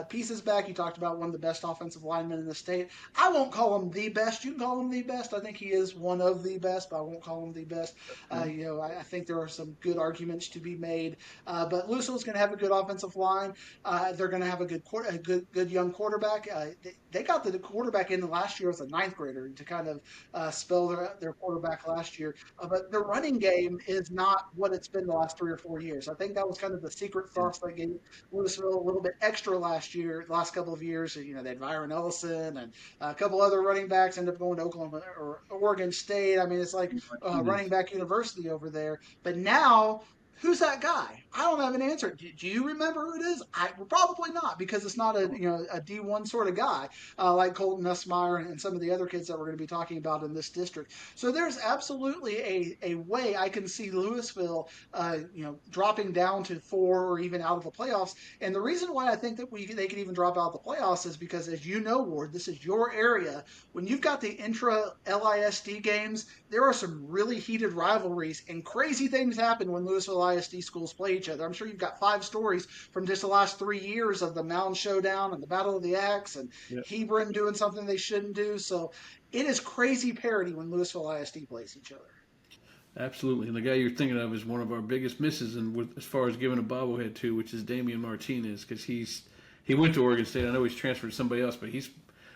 pieces back. You talked about one of the best offensive linemen in the state. I won't call him the best. You can call him the best. I think he is one of the best, but I won't call him the best. I think there are some good arguments to be made. But Louisville's going to have a good offensive line. They're going to have a good young quarterback. They got the quarterback in last year as a ninth grader to kind of spell their quarterback last year. But the running game is not what it's been the last 3 or 4 years. I think that was kind of the secret sauce that gave Louisville a little bit extra last couple of years. They had Byron Ellison and a couple other running backs ended up going to Oklahoma or Oregon State. I mean, it's like running back university over there. But now, who's that guy? I don't have an answer. Do you remember who it is? Probably not, because it's not a D1 sort of guy like Colton Nussmeyer and some of the other kids that we're going to be talking about in this district. So there's absolutely a way I can see Louisville dropping down to 4 or even out of the playoffs. And the reason why I think that they could even drop out of the playoffs is because, as you know, Ward, this is your area. When you've got the intra-LISD games, there are some really heated rivalries, and crazy things happen when Louisville ISD schools play each other. I'm sure you've got 5 stories from just the last 3 years of the Mound Showdown and the Battle of the Axe and Hebron doing something they shouldn't do. So it is crazy parity when Louisville ISD plays each other. Absolutely. And the guy you're thinking of is one of our biggest misses, and as far as giving a bobblehead to, which is Damian Martinez, because he went to Oregon State. I know he's transferred to somebody else, but he's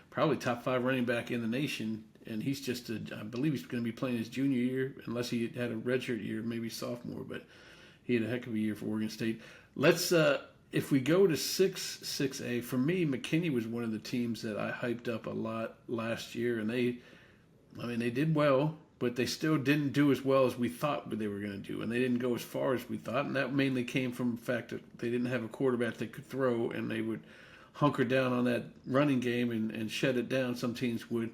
probably top 5 running back in the nation. And he's just I believe he's going to be playing his junior year, unless he had a redshirt year, maybe sophomore. But he had a heck of a year for Oregon State. Let's, if we go to 6A, for me, McKinney was one of the teams that I hyped up a lot last year. And they did well, but they still didn't do as well as we thought they were going to do. And they didn't go as far as we thought. And that mainly came from the fact that they didn't have a quarterback that could throw, and they would hunker down on that running game and shut it down. Some teams would.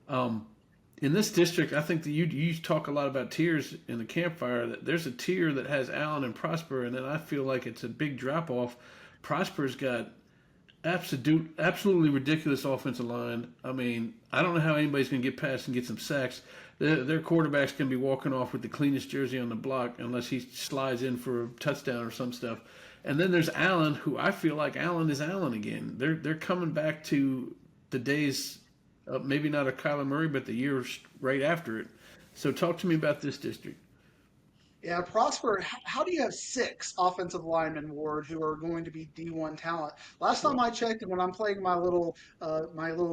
In this district, I think that you talk a lot about tiers in the campfire. That there's a tier that has Allen and Prosper, and then I feel like it's a big drop off. Prosper's got absolutely ridiculous offensive line. I mean, I don't know how anybody's going to get past and get some sacks. Their quarterback's going to be walking off with the cleanest jersey on the block unless he slides in for a touchdown or some stuff. And then there's Allen, who I feel like Allen is Allen again. They're coming back to the days. Maybe not a Kyler Murray, but the years right after it. So talk to me about this district. Yeah, Prosper, how do you have 6 offensive linemen, Ward, who are going to be D1 talent? Last time I checked, and when I'm playing my little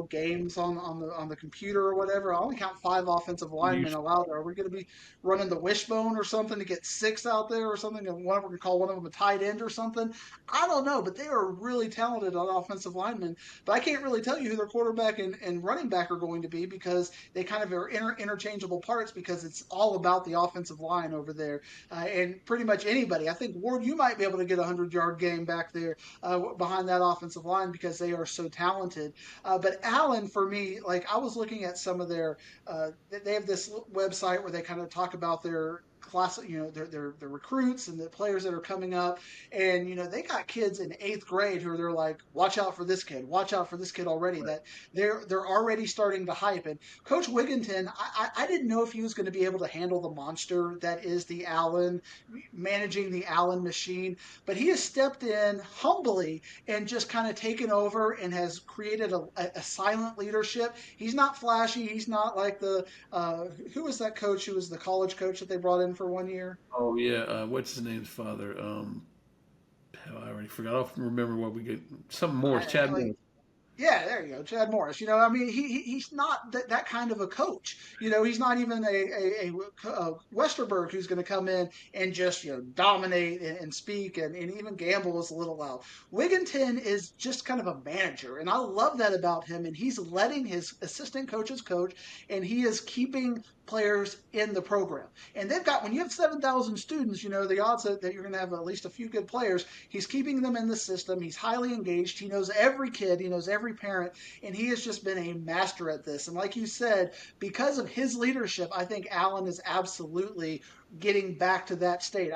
games on the computer or whatever, I only count 5 offensive linemen allowed. Are we going to be running the wishbone or something to get 6 out there or something? And we're going to call one of them a tight end or something? I don't know, but they are really talented on offensive linemen. But I can't really tell you who their quarterback and running back are going to be, because they kind of are interchangeable parts, because it's all about the offensive line over there. And pretty much anybody. I think, Ward, you might be able to get a 100-yard game back there behind that offensive line, because they are so talented. But Allen, for me, like, I was looking at some of their they have this website where they kind of talk about their class, their recruits and the players that are coming up, and they got kids in 8th grade who they're like, watch out for this kid already. Right. That they're already starting to hype. And Coach Wigginton, I didn't know if he was going to be able to handle the monster that is the Allen, managing the Allen machine, but he has stepped in humbly and just kind of taken over and has created a silent leadership. He's not flashy. He's not like the who was that coach who was the college coach that they brought in for 1 year? Oh yeah, what's his name's father? I already forgot. I'll remember what we get. Something more. Chad Moore. Yeah, there you go, Chad Morris. I mean, he's not that kind of a coach. He's not even a Westerberg who's going to come in and just dominate and speak and even gamble is a little loud. Wigginton is just kind of a manager, and I love that about him. And he's letting his assistant coaches coach, and he is keeping players in the program. And they've got, when you have 7,000 students, the odds that you're going to have at least a few good players. He's keeping them in the system. He's highly engaged. He knows every kid. He knows every parent. And he has just been a master at this. And like you said, because of his leadership, I think Allen is absolutely getting back to that state,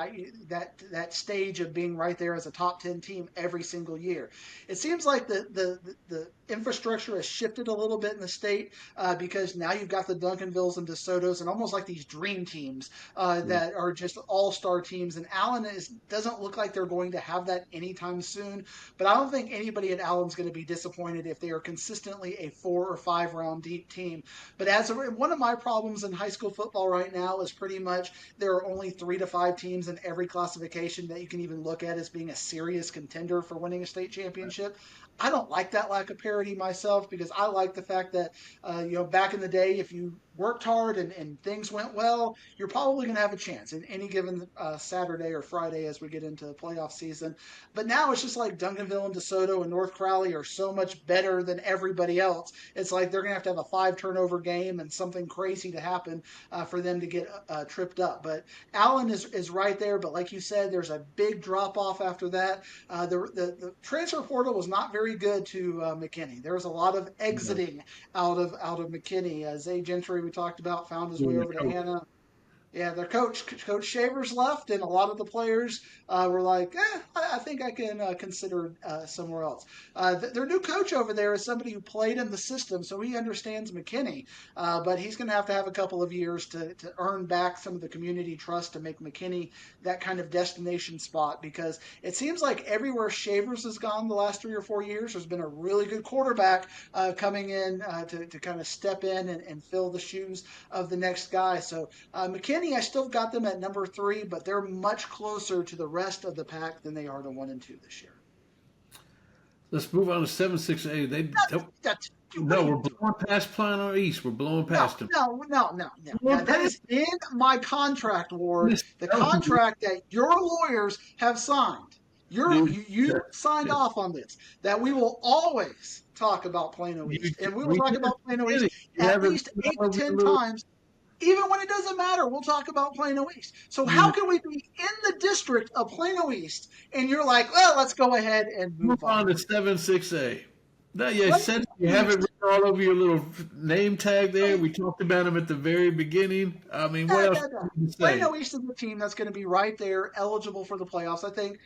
that stage of being right there as a top 10 team every single year. It seems like the infrastructure has shifted a little bit in the state because now you've got the Duncanvilles and DeSotos and almost like these dream teams that are just all-star teams. And Allen doesn't look like they're going to have that anytime soon. But I don't think anybody at Allen's going to be disappointed if they are consistently a 4 or 5 round deep team. But one of my problems in high school football right now is pretty much there are only 3 to 5 teams in every classification that you can even look at as being a serious contender for winning a state championship. I don't like that lack of parity myself because I like the fact that, back in the day, if you worked hard and things went well, you're probably going to have a chance in any given Saturday or Friday as we get into the playoff season. But now it's just like Duncanville and DeSoto and North Crowley are so much better than everybody else. It's like they're going to have a 5 turnover game and something crazy to happen for them to get tripped up. But Allen is right there. But like you said, there's a big drop off after that. The transfer portal was not very good to McKinney. There was a lot of exiting out of McKinney. Zay Gentry, we talked about, found his way over to Hannah. Yeah, their Coach Shavers left, and a lot of the players were like, I think I can consider somewhere else. Their new coach over there is somebody who played in the system, so he understands McKinney, but he's going to have a couple of years to earn back some of the community trust to make McKinney that kind of destination spot because it seems like everywhere Shavers has gone the last 3 or 4 years, there's been a really good quarterback coming in to kind of step in and fill the shoes of the next guy. So McKinney, I still got them at number 3, but they're much closer to the rest of the pack than they are to 1 and 2 this year. Let's move on to 7-6A. We're blowing past Plano East. We're blowing past them. No. That is in my contract, Ward. The contract that your lawyers have signed. You signed off on this. That we will always talk about Plano East. And we will talk about Plano East at least 8 to 10 times. Even when it doesn't matter, we'll talk about Plano East. So how can we be in the district of Plano East and you're like, well, let's go ahead and move on to 7-6A. No, you said you have it written all over your little name tag there. We talked about him at the very beginning. I mean, what else? Plano East is the team that's going to be right there, eligible for the playoffs. I think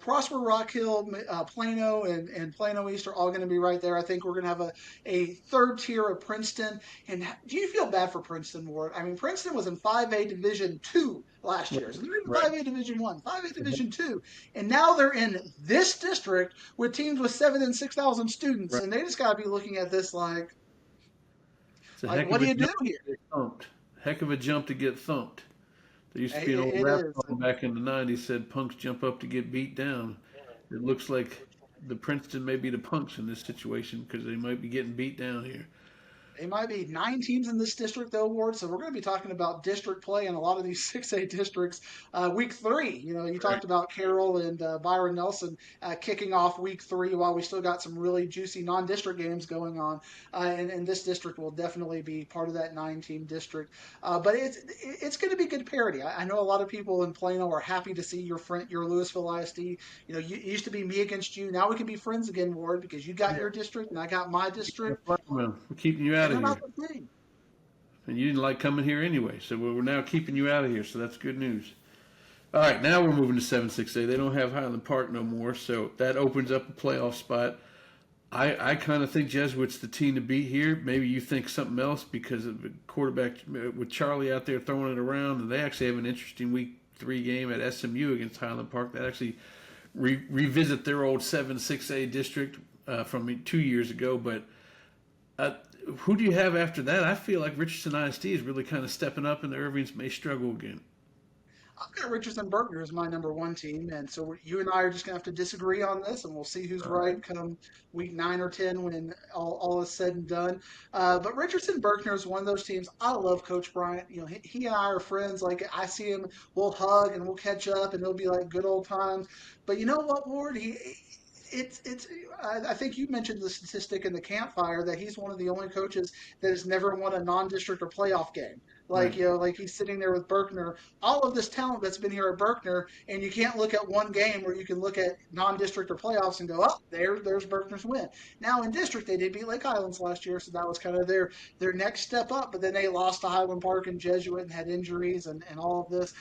Prosper, Rock Hill, Plano, and Plano East are all going to be right there. I think we're going to have a third tier of Princeton. And do you feel bad for Princeton, Ward? I mean, Princeton was in 5A Division II last year. So they're in 5A Division I, 5A Division II. And now they're in this district with teams with 7,000 and 6,000 students. And they just got to be looking at this like what do you do here? Heck of a jump to get thumped. There used to be an old rap song back in the 90s said punks jump up to get beat down. It looks like the Princeton may be the punks in this situation because they might be getting beat down here. They might be 9 teams in this district, though, Ward. So we're going to be talking about district play in a lot of these 6A districts. Week 3, you talked about Carroll and Byron Nelson kicking off week 3 while we still got some really juicy non-district games going on. And this district will definitely be part of that 9-team district. But it's going to be good parity. I know a lot of people in Plano are happy to see your Louisville ISD. You used to be me against you. Now we can be friends again, Ward, because you got your district and I got my district. We're keeping you out of here. And you didn't like coming here anyway, so we're now keeping you out of here, so that's good news. All right, now we're moving to 7-6A. They don't have Highland Park no more, so that opens up a playoff spot. I kind of think Jesuit's the team to beat here. Maybe you think something else because of the quarterback with Charlie out there throwing it around, and they actually have an interesting week 3 game at SMU against Highland Park that actually revisit their old 7-6A district from 2 years ago, but who do you have after that? I feel like Richardson ISD is really kind of stepping up, and the Irvings may struggle again. I've got Richardson Berkner as my number 1 team, and so you and I are just going to have to disagree on this, and we'll see who's right come week 9 or 10 when all is said and done. But Richardson Berkner is one of those teams. I love Coach Bryant. He and I are friends. Like, I see him, we'll hug, and we'll catch up, and it'll be like good old times. But you know what, Ward? I think you mentioned the statistic in the campfire that he's one of the only coaches that has never won a non-district or playoff game. like Right. like he's sitting there with Berkner, all of this talent that's been here at Berkner, and you can't look at one game where you can look at non-district or playoffs and go, oh, there's Berkner's win. Now in district they did beat Lake Highlands last year, so that was kind of their next step up. But then they lost to Highland Park and Jesuit and had injuries and all of this,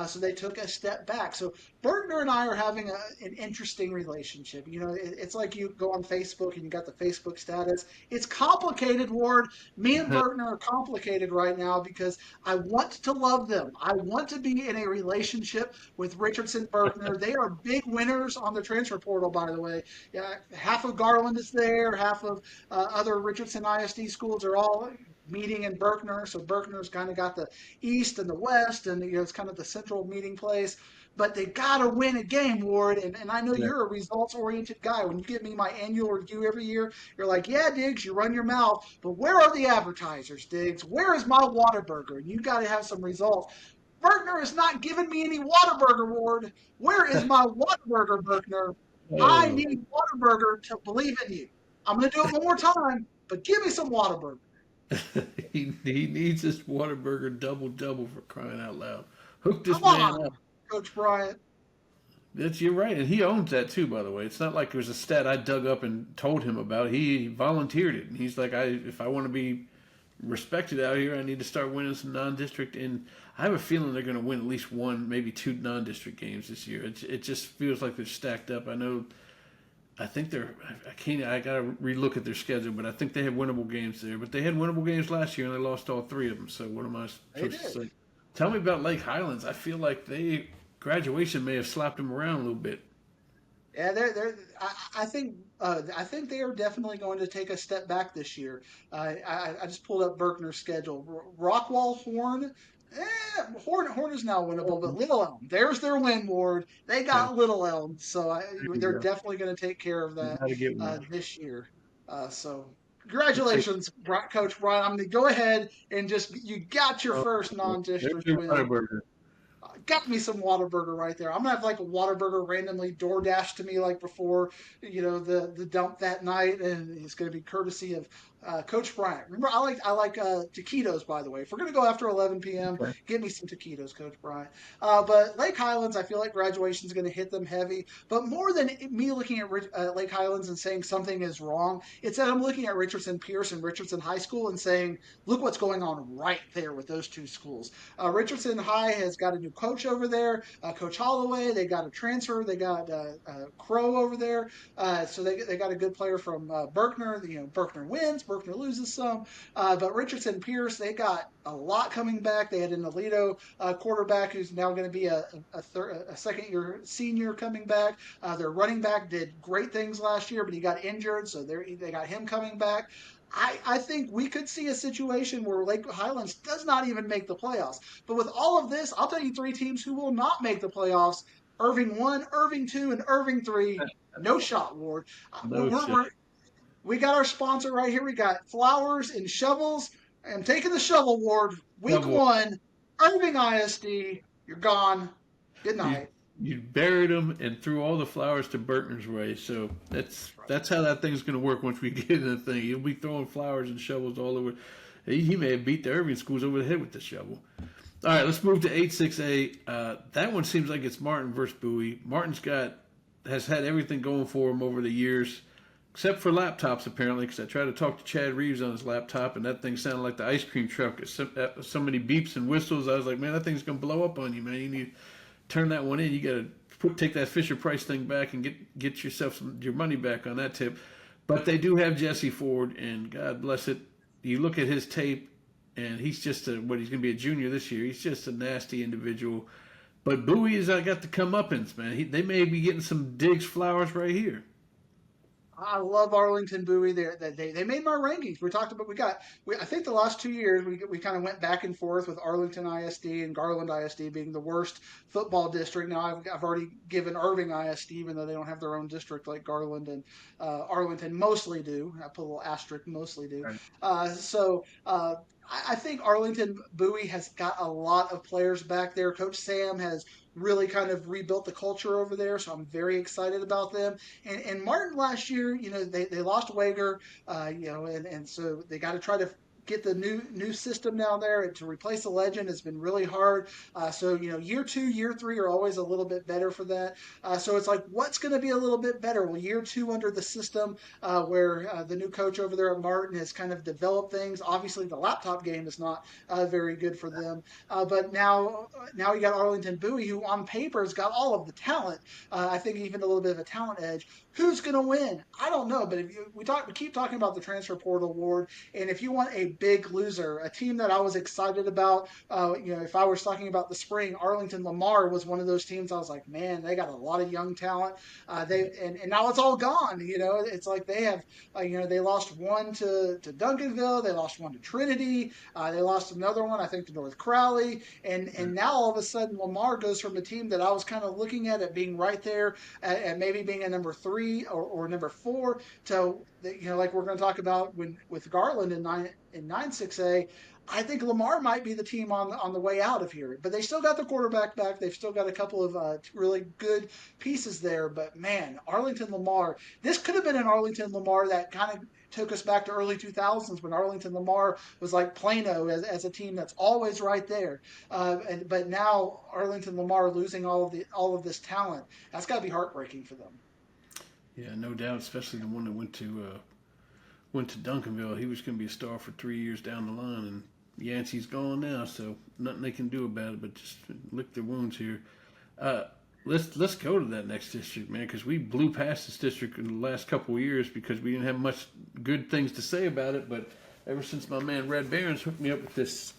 so they took a step back. So Berkner and I are having an interesting relationship. It's like you go on Facebook and you got the Facebook status. It's complicated, Ward. Me and Berkner are complicated right now because I want to love them. I want to be in a relationship with Richardson Berkner. They are big winners on the transfer portal, by the way. Yeah, half of Garland is there, half of other Richardson ISD schools are all meeting in Berkner. So Berkner's kind of got the east and the west, and it's kind of the central meeting place. But they got to win a game, Ward. And I know Yeah. you're a results oriented guy. When you give me my annual review every year, you're like, yeah, Diggs, you run your mouth, but where are the advertisers, Diggs? Where is my Whataburger? You got to have some results. Berkner is not giving me any Whataburger, Ward. Where is my Whataburger, Berkner? I Oh, need Whataburger to believe in you. I'm going to do it one more time, but give me some Whataburger. he needs this Whataburger double double for crying out loud. Hook Come this man up. on, Coach Bryant. You're right, and he owns that too. By the way, it's not like it was a stat I dug up and told him about. He volunteered it, and he's like, if I want to be respected out here, I need to start winning some non-district. And I have a feeling they're going to win at least one, maybe two non-district games this year. It just feels like they're stacked up. I know. I think they're. I can't. I got to relook at their schedule, but I think they have winnable games there. But they had winnable games last year, and they lost all three of them. So what am I They supposed to did. say? Tell me about Lake Highlands. I feel like they graduation may have slapped them around a little bit. Yeah, they're. I think they are definitely going to take a step back this year. I just pulled up Berkner's schedule. Rockwall, Horn. Horn is now winnable, but Little Elm, there's their win, Ward. They Okay, got Little Elm, so there you they're go. definitely going to take care of You that got to get one. this year. So Let's see. congratulations, Coach Brian. I'm going to go ahead and just you got your Oh, first there's non-district your win. Whataburger. Got me some Whataburger right there. I'm gonna have like a Whataburger randomly DoorDash to me like before, the dump that night, and it's gonna be courtesy of Coach Bryant. Remember, I like taquitos, by the way. If we're gonna go after 11 p.m., Okay. get me some taquitos, Coach Bryant. But Lake Highlands, I feel like graduation is gonna hit them heavy. But more than me looking at Lake Highlands and saying something is wrong, it's that I'm looking at Richardson Pierce and Richardson High School and saying, look what's going on right there with those two schools. Richardson High has got a new coach over there, Coach Holloway. They got a transfer. They got Crow over there. So they got a good player from Berkner. Berkner wins, Berkner loses some. But Richardson Pierce, they got a lot coming back. They had an Alito quarterback who's now going to be a second year senior coming back. Their running back did great things last year, but he got injured, so they got him coming back. I think we could see a situation where Lake Highlands does not even make the playoffs. But with all of this, I'll tell you three teams who will not make the playoffs: Irving 1, Irving 2, and Irving 3. No shot, Ward. No shit. We got our sponsor right here. We got flowers and shovels. I'm taking the shovel, Ward. Week Double. 1, Irving ISD. You're gone. Good You night. you buried them and threw all the flowers to Berkner's way. So that's how that thing's going to work once we get in the thing. You'll be throwing flowers and shovels all over. He may have beat the Irving schools over the head with the shovel. All right, let's move to 8-6A. That one seems like it's Martin versus Bowie. Martin's has had everything going for him over the years, except for laptops apparently. Because I tried to talk to Chad Reeves on his laptop, and that thing sounded like the ice cream truck. So many beeps and whistles. I was like, man, that thing's gonna blow up on you, man. You need to turn that one in. You got to take that Fisher Price thing back and get yourself your money back on that tip. But they do have Jesse Ford, and God bless it. You look at his tape, and he's just he's going to be a junior this year. He's just a nasty individual. But Bowie has got the comeuppance, man. They may be getting some Diggs flowers right here. I love Arlington Bowie. They made my rankings. I think the last 2 years we kind of went back and forth with Arlington ISD and Garland ISD being the worst football district. Now I've already given Irving ISD, even though they don't have their own district like Garland and Arlington mostly do. I put a little asterisk, mostly do. Right. I think Arlington Bowie has got a lot of players back there. Coach Sam has really kind of rebuilt the culture over there, so I'm very excited about them. And Martin last year, they lost Wager, and so they got to try to get the new system down there, and to replace a legend has been really hard. So year 2, year 3 are always a little bit better for that. So it's like, what's going to be a little bit better? Well, year 2 under the system, where the new coach over there at Martin has kind of developed things. Obviously, the laptop game is not very good for them, but now you got Arlington Bowie, who on paper has got all of the talent. I think even a little bit of a talent edge. Who's going to win? I don't know, but we keep talking about the transfer portal award, and if you want a big loser, a team that I was excited about, if I was talking about the spring, Arlington Lamar was one of those teams. I was like, man, they got a lot of young talent. And now it's all gone. It's like they have, they lost one to Duncanville, they lost one to Trinity, they lost another one, I think, to North Crowley, and now all of a sudden Lamar goes from a team that I was kind of looking at it being right there and maybe being a number 3 or number 4 to like we're going to talk about with Garland in 9-6A. I think Lamar might be the team on the way out of here, but they still got the quarterback back. They've still got a couple of really good pieces there. But man, Arlington Lamar, this could have been an Arlington Lamar that kind of took us back to early 2000s when Arlington Lamar was like Plano as a team that's always right there. But now Arlington Lamar losing all of this talent, that's got to be heartbreaking for them. Yeah, no doubt, especially the one that went to Duncanville. He was going to be a star for 3 years down the line, and Yancey's gone now, so nothing they can do about it but just lick their wounds here. Let's go to that next district, man, because we blew past this district in the last couple of years because we didn't have much good things to say about it. But ever since my man Red Barons hooked me up with this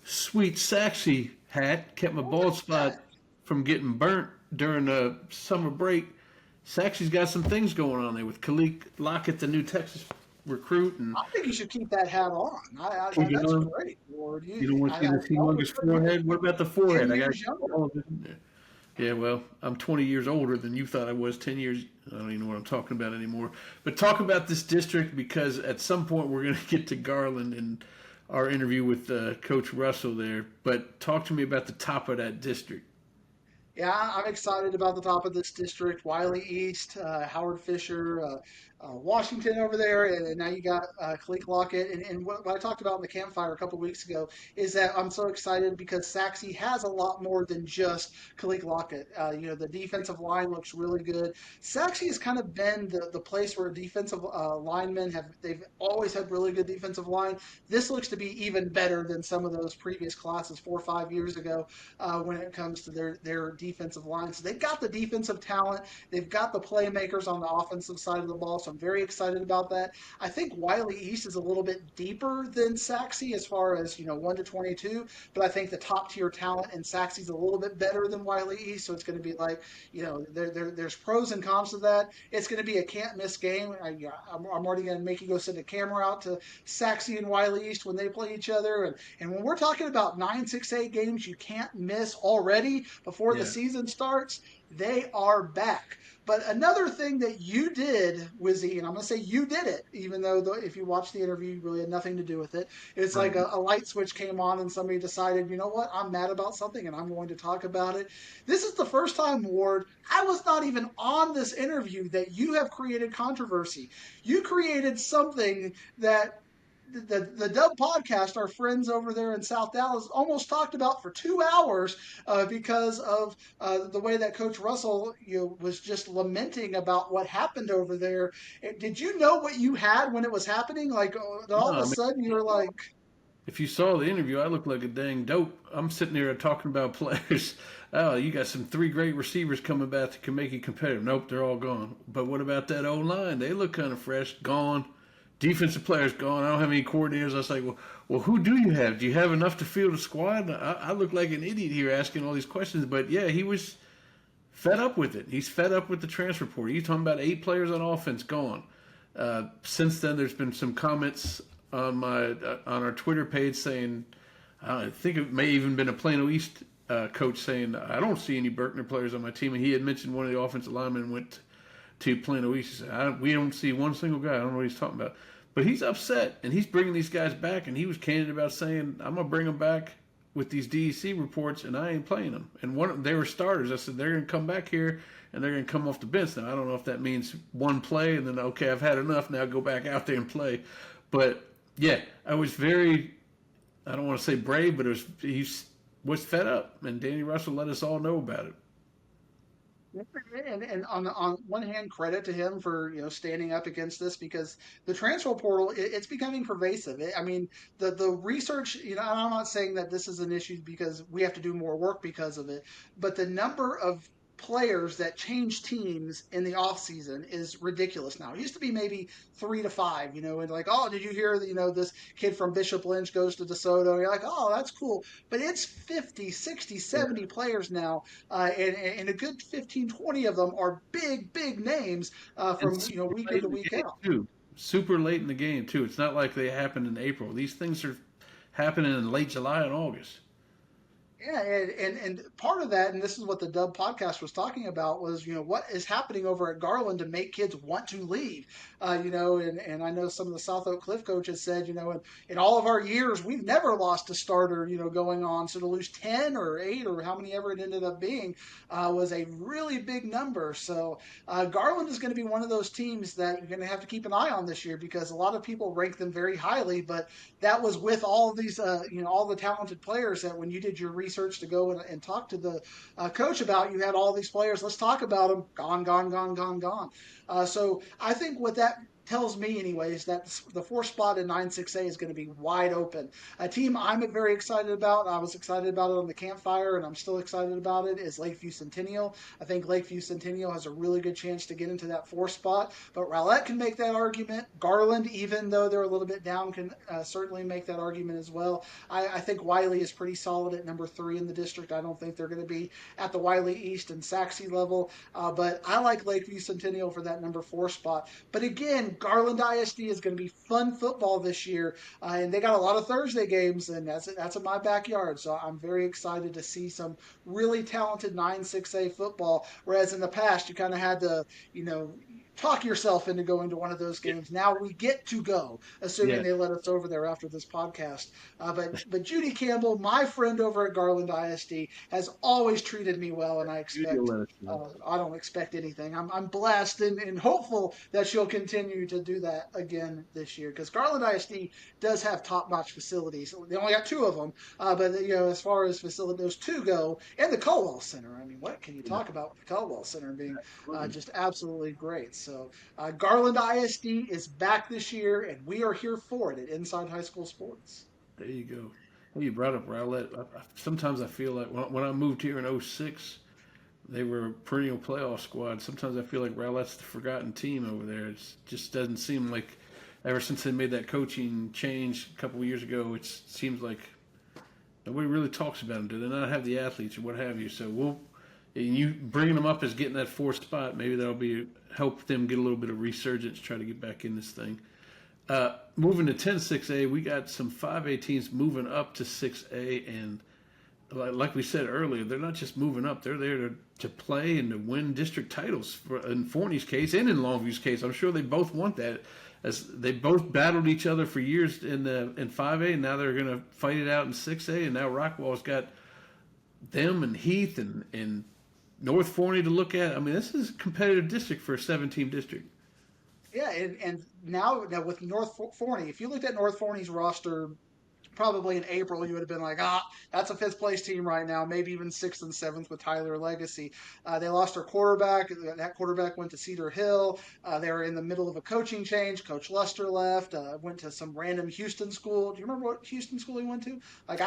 sweet Saxy hat, kept my bald spot from getting burnt during the summer break. Saxy's got some things going on there with Khalid Lockett, the new Texas recruit. And I think you should keep that hat on. That's great, Lord. You don't want to see this humongous forehead? What about the forehead? I got all of it in there. Yeah, well, I'm 20 years older than you thought I was 10 years. I don't even know what I'm talking about anymore. But talk about this district, because at some point we're going to get to Garland and our interview with Coach Russell there. But talk to me about the top of that district. Yeah, I'm excited about the top of this district. Wiley East, Howard Fisher, Washington over there, and now you got Khalid Lockett. And what I talked about in the campfire a couple weeks ago is that I'm so excited because Saxy has a lot more than just Khalid Lockett. The defensive line looks really good. Saxy has kind of been the place where defensive linemen they've always had really good defensive line. This looks to be even better than some of those previous classes 4 or 5 years ago when it comes to their defensive line. So they've got the defensive talent. They've got the playmakers on the offensive side of the ball. So I'm very excited about that. I think Wiley East is a little bit deeper than Saxy as far as 1 to 22, but I think the top tier talent in Saxy is a little bit better than Wiley East. So it's going to be like there's pros and cons to that. It's going to be a can't miss game. I'm already going to make you go send a camera out to Saxy and Wiley East when they play each other. And when we're talking about 9-6A games you can't miss already before the season starts, they are back. But another thing that you did, Wizzy, and I'm going to say you did it, even though if you watch the interview, you really had nothing to do with it. It's like a light switch came on and somebody decided, you know what, I'm mad about something and I'm going to talk about it. This is the first time, Ward, I was not even on this interview that you have created controversy. You created something that the Dub podcast, our friends over there in South Dallas, almost talked about for 2 hours because of the way that Coach Russell was just lamenting about what happened over there. Did you know what you had when it was happening? Like all of a sudden you were like... If you saw the interview, I look like a dang dope. I'm sitting there talking about players. Oh, you got some 3 great receivers coming back that can make you competitive. Nope, they're all gone. But what about that O-line? They look kind of fresh. Gone. Defensive players gone. I don't have any coordinators. I was like, well, who do you have? Do you have enough to field a squad? I look like an idiot here asking all these questions. But, yeah, he was fed up with it. He's fed up with the transfer portal. He's talking about 8 players on offense gone. Since then, there's been some comments on our Twitter page saying, I think it may even been a Plano East coach saying, I don't see any Berkner players on my team. And he had mentioned one of the offensive linemen went to Plano East. He said, we don't see one single guy. I don't know what he's talking about. But he's upset, and he's bringing these guys back, and he was candid about saying, I'm going to bring them back with these DEC reports, and I ain't playing them. And they were starters. I said, they're going to come back here, and they're going to come off the bench. Now, I don't know if that means one play, and then, okay, I've had enough. Now go back out there and play. But Yeah, I was very, I don't want to say brave, but he was fed up, and Danny Russell let us all know about it. And on one hand, credit to him for standing up against this because the transfer portal it's becoming pervasive. I mean, the research, and I'm not saying that this is an issue because we have to do more work because of it, but the number of players that change teams in the off season is ridiculous now. It used to be maybe 3 to 5, and like, oh, did you hear that, this kid from Bishop Lynch goes to DeSoto? And you're like, oh, that's cool. But it's 50, 60, Yeah. 70 players now, and a good 15, 20 of them are big, big names And from super week in late to in the week game out. too. Super late in the game too. It's not like they happened in April. These things are happening in late July and August. Yeah, and part of that, and this is what the Dub podcast was talking about, was what is happening over at Garland to make kids want to leave, and I know some of the South Oak Cliff coaches said, in all of our years we've never lost a starter, going on, so to lose 10 or 8 or how many ever it ended up being was a really big number. So Garland is going to be one of those teams that you're going to have to keep an eye on this year because a lot of people rank them very highly, but that was with all of these, all the talented players that when you did your research to go and talk to the coach about, you had all these players. Let's talk about them. Gone, gone, gone, gone, gone. So I think what that tells me anyways that the fourth spot in 9-6A is going to be wide open. A team I'm very excited about, I was excited about it on the campfire and I'm still excited about it, is Lakeview Centennial. I think Lakeview Centennial has a really good chance to get into that fourth spot, but Rowlett can make that argument. Garland, even though they're a little bit down, can certainly make that argument as well. I think Wiley is pretty solid at number 3 in the district. I don't think they're going to be at the Wiley East and Saxe level, but I like Lakeview Centennial for that number 4 spot. But again, Garland ISD is going to be fun football this year, and they got a lot of Thursday games, and that's in my backyard. So I'm very excited to see some really talented 9-6A football. Whereas in the past, you kind of had to, you know, talk yourself into going to one of those Yeah. games. Now we get to go, assuming Yeah. they let us over there after this podcast. But Judy Campbell, my friend over at Garland ISD, has always treated me well, and Judy will let us know. I don't expect anything. I'm blessed and hopeful that she'll continue to do that again this year because Garland ISD does have top-notch facilities. They only got 2 of them, but as far as facility those 2 go, and the Colwell Center. I mean, what can you Yeah. talk about with the Colwell Center being Absolutely. just absolutely great? So Garland ISD is back this year, and we are here for it at Inside High School Sports. There you go. Well, you brought up Rowlett. Sometimes I feel like when I moved here in '06, they were a perennial playoff squad. Sometimes I feel like Rowlett's the forgotten team over there. It just doesn't seem like ever since they made that coaching change a couple of years ago, it seems like nobody really talks about them. Do they not have the athletes or what have you? So you bringing them up as getting that 4th spot, maybe that'll be help them get a little bit of resurgence, try to get back in this thing. Moving to 10-6A, we got some 5A teams moving up to 6A, and like we said earlier, they're not just moving up; they're there to play and to win district titles. In Forney's case and in Longview's case, I'm sure they both want that. As they both battled each other for years in 5A, and now they're going to fight it out in 6A. And now Rockwall's got them and Heath and North Forney to look at. I mean, this is a competitive district for a 7-team district. Yeah, and now with North Forney, if you looked at North Forney's roster probably in April, you would have been like, that's a 5th place team right now, maybe even 6th and 7th with Tyler Legacy. They lost their quarterback. That quarterback went to Cedar Hill. They were in the middle of a coaching change. Coach Luster left, went to some random Houston school. Do you remember what Houston school he went to? Like,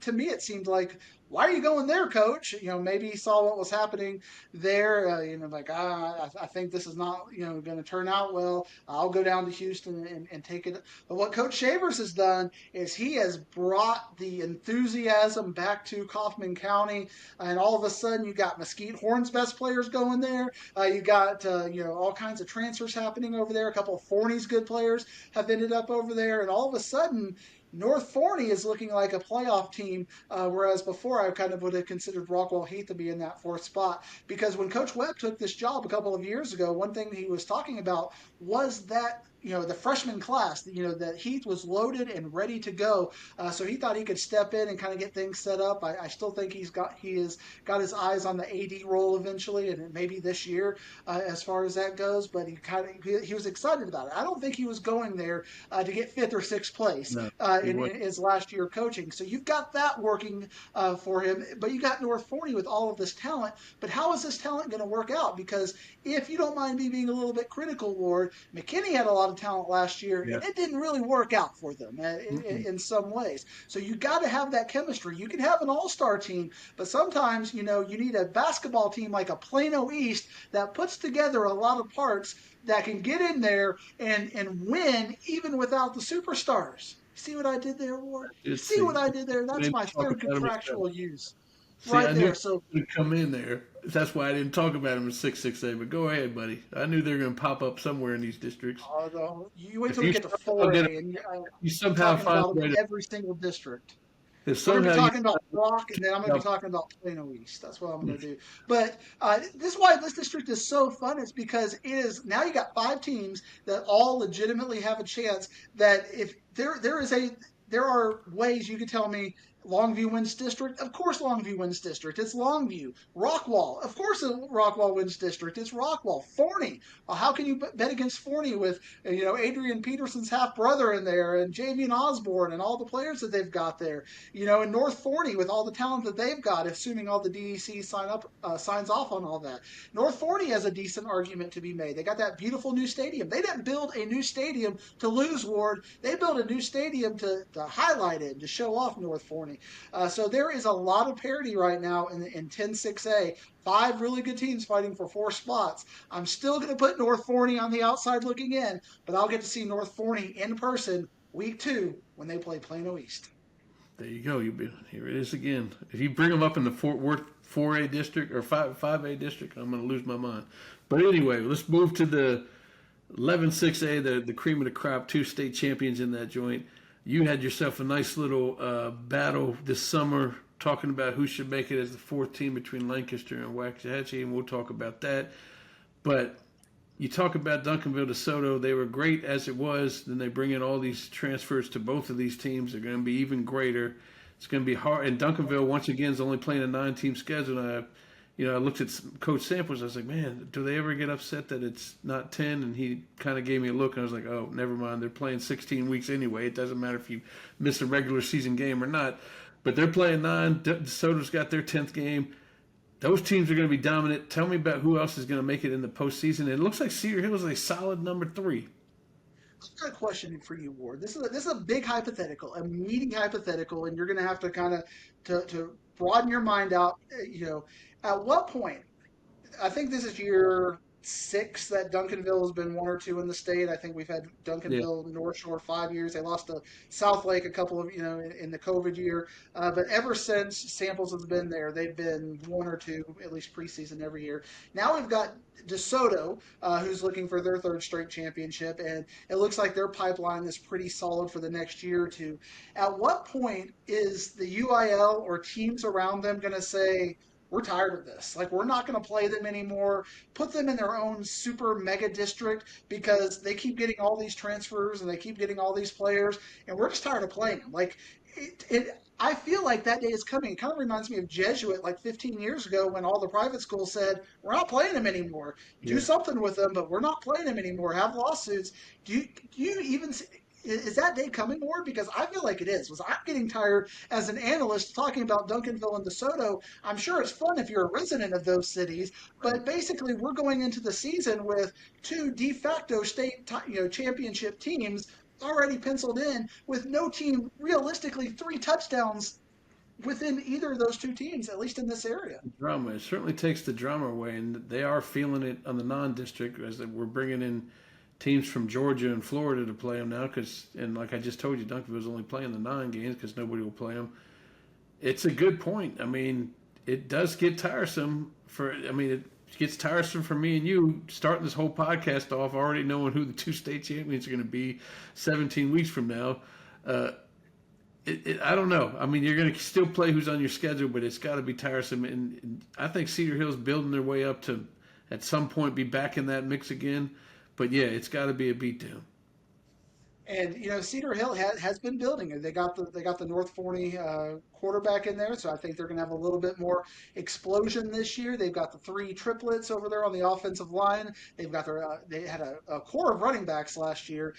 to me, it seemed like, why are you going there, coach? Maybe he saw what was happening there. Like, I think this is not, going to turn out well. I'll go down to Houston and take it. But what Coach Shavers has done is he has brought the enthusiasm back to Kaufman County, and all of a sudden you got Mesquite Horn's best players going there. You got all kinds of transfers happening over there. A couple of Forney's good players have ended up over there, and all of a sudden North Forney is looking like a playoff team, whereas before I kind of would have considered Rockwall Heath to be in that 4th spot. Because when Coach Webb took this job a couple of years ago, one thing he was talking about was that the freshman class, that Heath was loaded and ready to go. So he thought he could step in and kind of get things set up. I still think he has got his eyes on the AD role eventually, and maybe this year as far as that goes. But he was excited about it. I don't think he was going there to get fifth or sixth place No, he in was. his last year coaching. So you've got that working for him, but you got North Forney with all of this talent. But how is this talent going to work out? Because if you don't mind me being a little bit critical, Ward, McKinney had a lot of talent last year, Yeah. and it didn't really work out for them Mm-mm. in some ways. So you got to have that chemistry. You can have an all-star team, but sometimes you need a basketball team like a Plano East that puts together a lot of parts that can get in there and win even without the superstars. See what I did there, Ward? You Let's see see. what I did there? I That's didn't my talk third about him as seven. contractual use See, right I knew there. he So was going to come in there. That's why I didn't talk about him as 6'6", but go ahead, buddy. I knew they were going to pop up somewhere in these districts. you wait If till we you get to somehow get, 4A, and you I'm somehow talking find about a them way in to, every single district. if We're going to be somehow you talking about Brock, and then I'm going to be find talking about Plano East. That's what I'm going to do. But this is why this district is so fun. It's because it is now you got five teams that all legitimately have a chance. That if there are ways you could tell me Longview wins district. Of course, Longview wins district. It's Longview. Rockwall. Of course, Rockwall wins district. It's Rockwall. Forney. Well, how can you bet against Forney with Adrian Peterson's half brother in there and Javian Osborne and all the players that they've got there? And North Forney with all the talent that they've got, assuming all the DEC signs off on all that. North Forney has a decent argument to be made. They got that beautiful new stadium. They didn't build a new stadium to lose, Ward. They built a new stadium to highlight it and to show off North Forney. So there is a lot of parity right now in 10-6A. Five really good teams fighting for four spots. I'm still going to put North Forney on the outside looking in, but I'll get to see North Forney in person week 2 when they play Plano East. there you go. Here it is again. If you bring them up in the Fort Worth 4A district or 5A district, I'm going to lose my mind. But anyway, let's move to the 11-6A, the cream of the crop, two state champions in that joint. You had yourself a nice little battle this summer talking about who should make it as the fourth team between Lancaster and Waxahachie, and we'll talk about that. But you talk about Duncanville DeSoto. They were great as it was. Then they bring in all these transfers to both of these teams. They're going to be even greater. It's going to be hard. And Duncanville, once again, is only playing a 9-team schedule. And I looked at Coach Samples. I was like, man, do they ever get upset that it's not 10? And he kind of gave me a look. And I was like, oh, never mind. They're playing 16 weeks anyway. It doesn't matter if you miss a regular season game or not. But they're playing 9. DeSoto's got their 10th game. Those teams are going to be dominant. Tell me about who else is going to make it in the postseason. It looks like Cedar Hill is a solid number 3. I've got a question for you, Ward. This is a big hypothetical, a meaty hypothetical, and you're going to have to kind of to broaden your mind out. At what point I think this is year 6 that Duncanville has been 1 or 2 in the state. I think we've had Yeah. Duncanville, North Shore 5 years. They lost to South Lake a couple of, in the COVID year. But ever since Samples has been there, they've been 1 or 2, at least preseason every year. Now we've got DeSoto, who's looking for their third straight championship, and it looks like their pipeline is pretty solid for the next year or two. At what point is the UIL or teams around them going to say, we're tired of this. Like, we're not going to play them anymore. Put them in their own super mega district because they keep getting all these transfers and they keep getting all these players, and we're just tired of playing them. Like, I feel like that day is coming. It kind of reminds me of Jesuit like 15 years ago when all the private schools said, we're not playing them anymore. Do Yeah. something with them, but we're not playing them anymore. Have lawsuits. Do you even is that day coming, Ward? Because I feel like it is. Was I'm getting tired as an analyst talking about Duncanville and DeSoto. I'm sure it's fun if you're a resident of those cities, but basically we're going into the season with two de facto state championship teams already penciled in, with no team realistically 3 touchdowns within either of those two teams, at least in this area. Drama. It certainly takes the drama away, and they are feeling it on the non-district as we're bringing in teams from Georgia and Florida to play them now. And like I just told you, Duncanville's only playing the 9 games because nobody will play them. It's a good point. I mean, it does get tiresome it gets tiresome for me and you starting this whole podcast off already knowing who the 2 state champions are going to be 17 weeks from now. I don't know. I mean, you're going to still play who's on your schedule, but it's got to be tiresome. And I think Cedar Hill's building their way up to, at some point, be back in that mix again. But yeah, it's got to be a beatdown. And Cedar Hill has been building it. They got the North Forney quarterback in there, so I think they're going to have a little bit more explosion this year. They've got the three triplets over there on the offensive line. They had a core of running backs last year,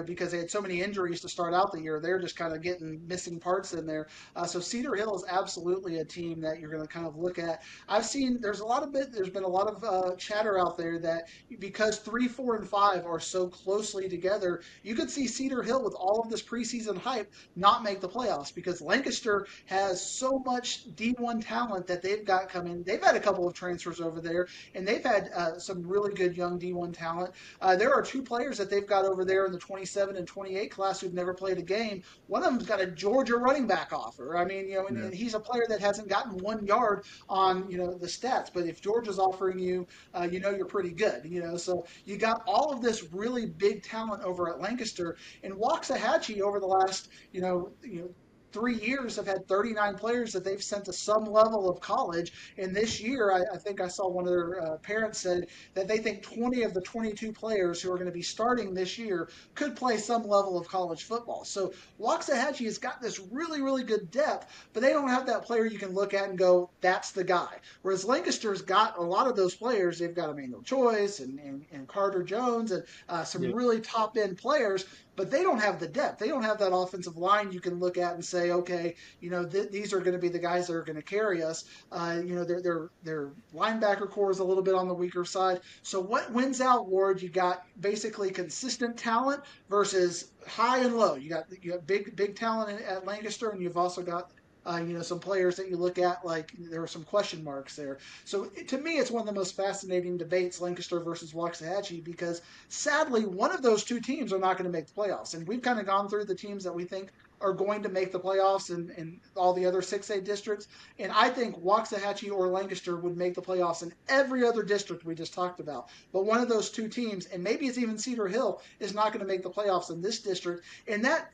because they had so many injuries to start out the year. They're just kind of getting missing parts in there. So Cedar Hill is absolutely a team that you're going to kind of look at. There's been a lot of chatter out there that because 3, 4, and 5 are so closely together, you could see Cedar Hill with all of this preseason hype not make the playoffs because Lancaster has so much D1 talent that they've got coming. They've had a couple of transfers over there, and they've had some really good young D1 talent. There are two players that they've got over there in the 27 and 28 class who've never played a game. One of them's got a Georgia running back offer. I mean, and he's a player that hasn't gotten 1 yard on the stats. But if Georgia's offering you, you're pretty good. So you got all of this really big talent over at Lancaster, and Waxahachie over the last 3 years have had 39 players that they've sent to some level of college. And this year, I think I saw one of their parents said that they think 20 of the 22 players who are going to be starting this year could play some level of college football. So Waxahachie has got this really, really good depth, but they don't have that player you can look at and go, that's the guy. Whereas Lancaster's got a lot of those players. They've got Emmanuel Choice and Carter Jones and some Yeah. really top end players, but they don't have the depth. They don't have that offensive line you can look at and say, okay, these are going to be the guys that are going to carry us. Their linebacker core is a little bit on the weaker side. So what wins out, Ward? You got basically consistent talent versus high and low. You got big talent at Lancaster, and you've also got some players that you look at, like there are some question marks there. So to me, it's one of the most fascinating debates, Lancaster versus Waxahachie, because sadly, one of those two teams are not going to make the playoffs. And we've kind of gone through the teams that we think are going to make the playoffs in all the other 6A districts. And I think Waxahachie or Lancaster would make the playoffs in every other district we just talked about. But one of those two teams, and maybe it's even Cedar Hill, is not going to make the playoffs in this district. And that,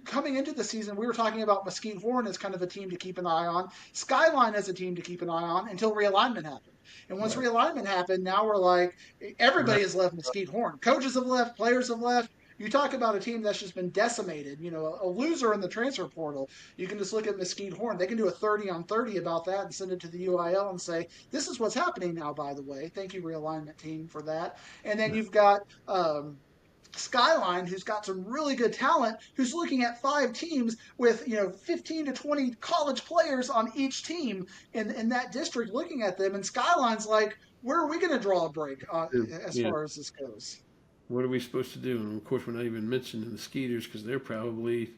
coming into the season, we were talking about Mesquite Horn as kind of a team to keep an eye on. Skyline as a team to keep an eye on until realignment happened. And once Right. realignment happened, now we're like, everybody Right. has left Mesquite Horn. Coaches have left, players have left. You talk about a team that's just been decimated, a loser in the transfer portal. You can just look at Mesquite Horn. They can do a 30 on 30 about that and send it to the UIL and say, this is what's happening now, by the way. Thank you, realignment team, for that. And then you've got Skyline, who's got some really good talent, who's looking at 5 teams with 15 to 20 college players on each team in that district, looking at them, and Skyline's like, where are we going to draw a break as Yeah. far as this goes? What are we supposed to do? And of course, we're not even mentioning the Skeeters because they're probably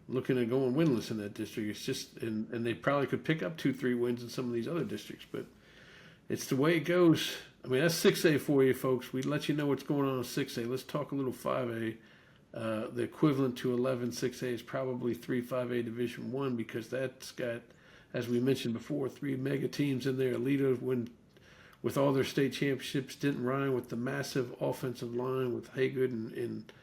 looking at going winless in that district. It's just, and they probably could pick up 2, 3 wins in some of these other districts, but it's the way it goes. I mean, that's 6A for you, folks. We let you know what's going on in 6A. Let's talk a little 5A. The equivalent to 11 6A is probably 3 5A Division One because that's got, as we mentioned before, 3 mega teams in there. Alito, when with all their state championships, didn't rhyme with the massive offensive line with Haygood and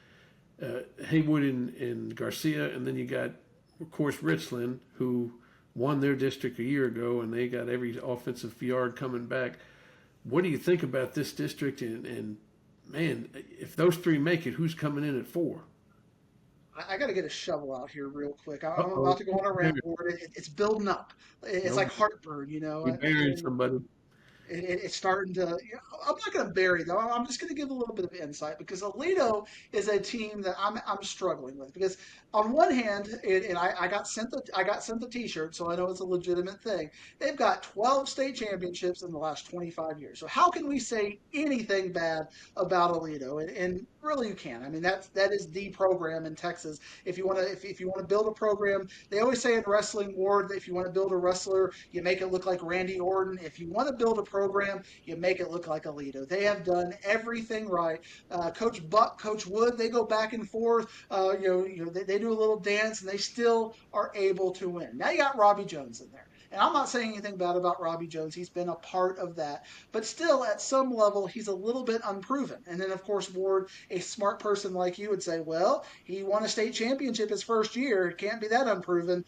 Haywood and Garcia, and then you got, of course, Richland, who won their district a year ago, and they got every offensive yard coming back. What do you think about this district? And man, if those 3 make it, who's coming in at 4? I got to get a shovel out here real quick. I'm Uh-oh. about to go on a rant board. It's building up. It's No, like heartburn, we burying somebody. it's starting to. I'm not going to bury though. I'm just going to give a little bit of insight because Alito is a team that I'm struggling with because on one hand, and I got sent the T-shirt, so I know it's a legitimate thing. They've got 12 state championships in the last 25 years. So how can we say anything bad about Alito? And really, you can. I mean, that is the program in Texas. If you want to if you want to build a program, they always say in wrestling, Ward, that if you want to build a wrestler, you make it look like Randy Orton. If you want to build a program, you make it look like Alito. They have done everything right. Coach Buck, Coach Wood, they go back and forth. They do a little dance, and they still are able to win. Now you got Robbie Jones in there. And I'm not saying anything bad about Robbie Jones. He's been a part of that. But still, at some level, he's a little bit unproven. And then, of course, Ward, a smart person like you would say, well, he won a state championship his first year. It can't be that unproven.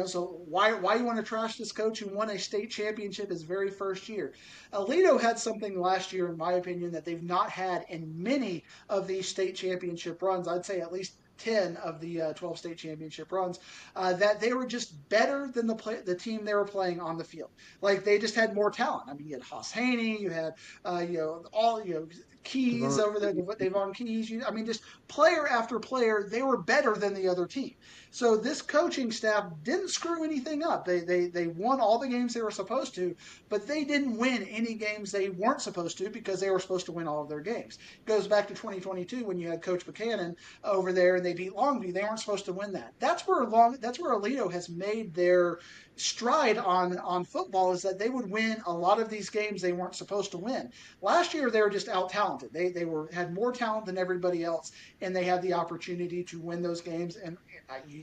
So why you want to trash this coach who won a state championship his very first year? Alito had something last year, in my opinion, that they've not had in many of these state championship runs. I'd say at least 10 of the 12 state championship runs, that they were just better than the team they were playing on the field. Like they just had more talent. I mean, you had Haas Haney, you had all Keys Devon. over there, Devon Keys. I mean, just player after player, they were better than the other team. So this coaching staff didn't screw anything up. They won all the games they were supposed to, but they didn't win any games they weren't supposed to because they were supposed to win all of their games. It goes back to 2022 when you had Coach Buchanan over there and they beat Longview. They weren't supposed to win that. That's where Alito has made their stride on football, is that they would win a lot of these games they weren't supposed to win. Last year they were just out talented. They had more talent than everybody else, and they had the opportunity to win those games, and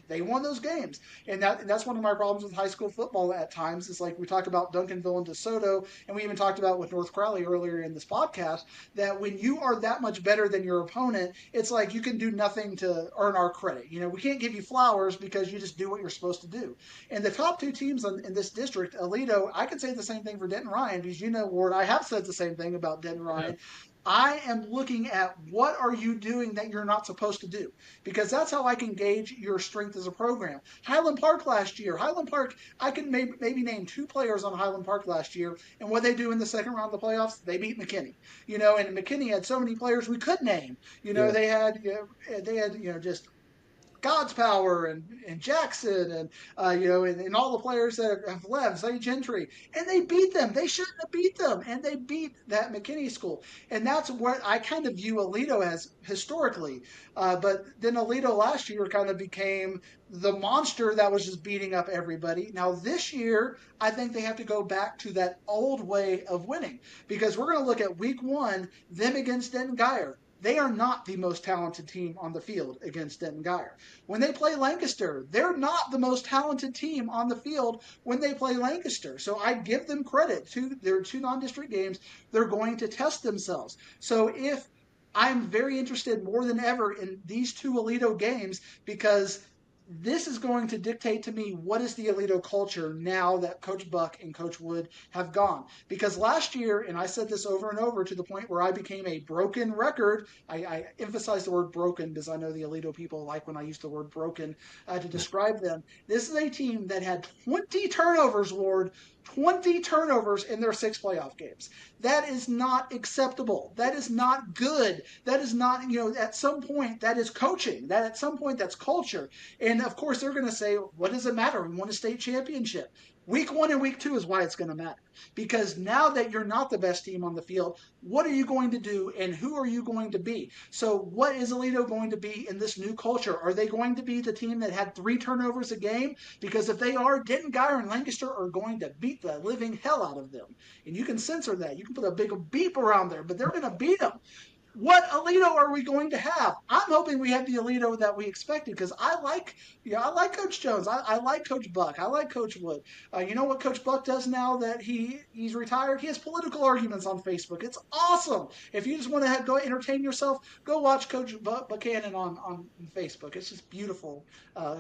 they won those games. And that's one of my problems with high school football at times. Is like we talk about Duncanville and DeSoto, and we even talked about with North Crowley earlier in this podcast, that when you are that much better than your opponent, it's like you can do nothing to earn our credit. We can't give you flowers because you just do what you're supposed to do. And the top two teams in this district, Alito, I could say the same thing for Denton Ryan, because Ward, I have said the same thing about Denton Ryan. Yeah. I am looking at what are you doing that you're not supposed to do, because that's how I can gauge your strength as a program. Highland Park last year, I can maybe name two players on Highland Park last year, and what they do in the second round of the playoffs, they beat McKinney. And McKinney had so many players we could name. Yeah. They had just God's power and Jackson and all the players that have left, Zay Gentry, and they beat them. They shouldn't have beat them, and they beat that McKinney school, and that's what I kind of view Alito as historically. But then Alito last year kind of became the monster that was just beating up everybody. Now this year, I think they have to go back to that old way of winning, because we're going to look at week one, them against Denton Guyer. They are not the most talented team on the field against Denton Guyer. When they play Lancaster, they're not the most talented team on the field when they play Lancaster. So I give them credit to their two non-district games. They're going to test themselves. So if I'm very interested more than ever in these two Alito games, because this is going to dictate to me what is the Alito culture now that Coach Buck and Coach Wood have gone. Because last year, and I said this over and over to the point where I became a broken record, I emphasize the word broken because I know the Alito people like when I use the word broken to describe them. This is a team that had 20 turnovers, Ward, 20 turnovers in their 6 playoff games. That is not acceptable. That is not good. That is not, at some point, that is coaching. That at some point, that's culture. And of course, they're going to say, what does it matter? We won a state championship. Week 1 and week 2 is why it's going to matter. Because now that you're not the best team on the field, what are you going to do and who are you going to be? So what is Alito going to be in this new culture? Are they going to be the team that had 3 turnovers a game? Because if they are, Denton Guyer and Lancaster are going to beat the living hell out of them. And you can censor that. You can put a big beep around there, but they're going to beat them. What Alito are we going to have? I'm hoping we have the Alito that we expected, because I like Coach Jones. I like Coach Buck. I like Coach Wood. You know what Coach Buck does now that he's retired? He has political arguments on Facebook. It's awesome. If you just want to go entertain yourself, go watch Coach Buchanan on Facebook. It's just beautiful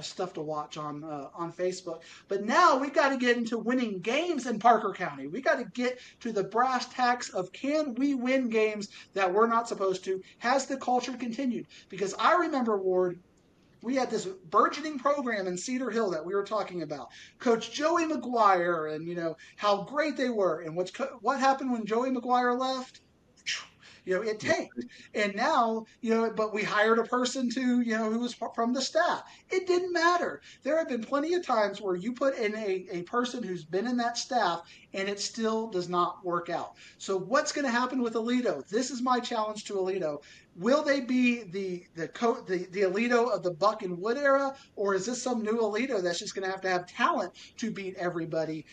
stuff to watch on Facebook. But now we got to get into winning games in Parker County. We got to get to the brass tacks of, can we win games that we're not supposed to? Has the culture continued? Because I remember, Ward, we had this burgeoning program in Cedar Hill that we were talking about. Coach Joey McGuire, and how great they were. And what happened when Joey McGuire left? It tanked. And now, but we hired a person who was from the staff. It didn't matter. There have been plenty of times where you put in a person who's been in that staff and it still does not work out. So what's going to happen with Alito? This is my challenge to Alito. Will they be the Alito of the Buck and Wood era, or is this some new Alito that's just going to have talent to beat everybody?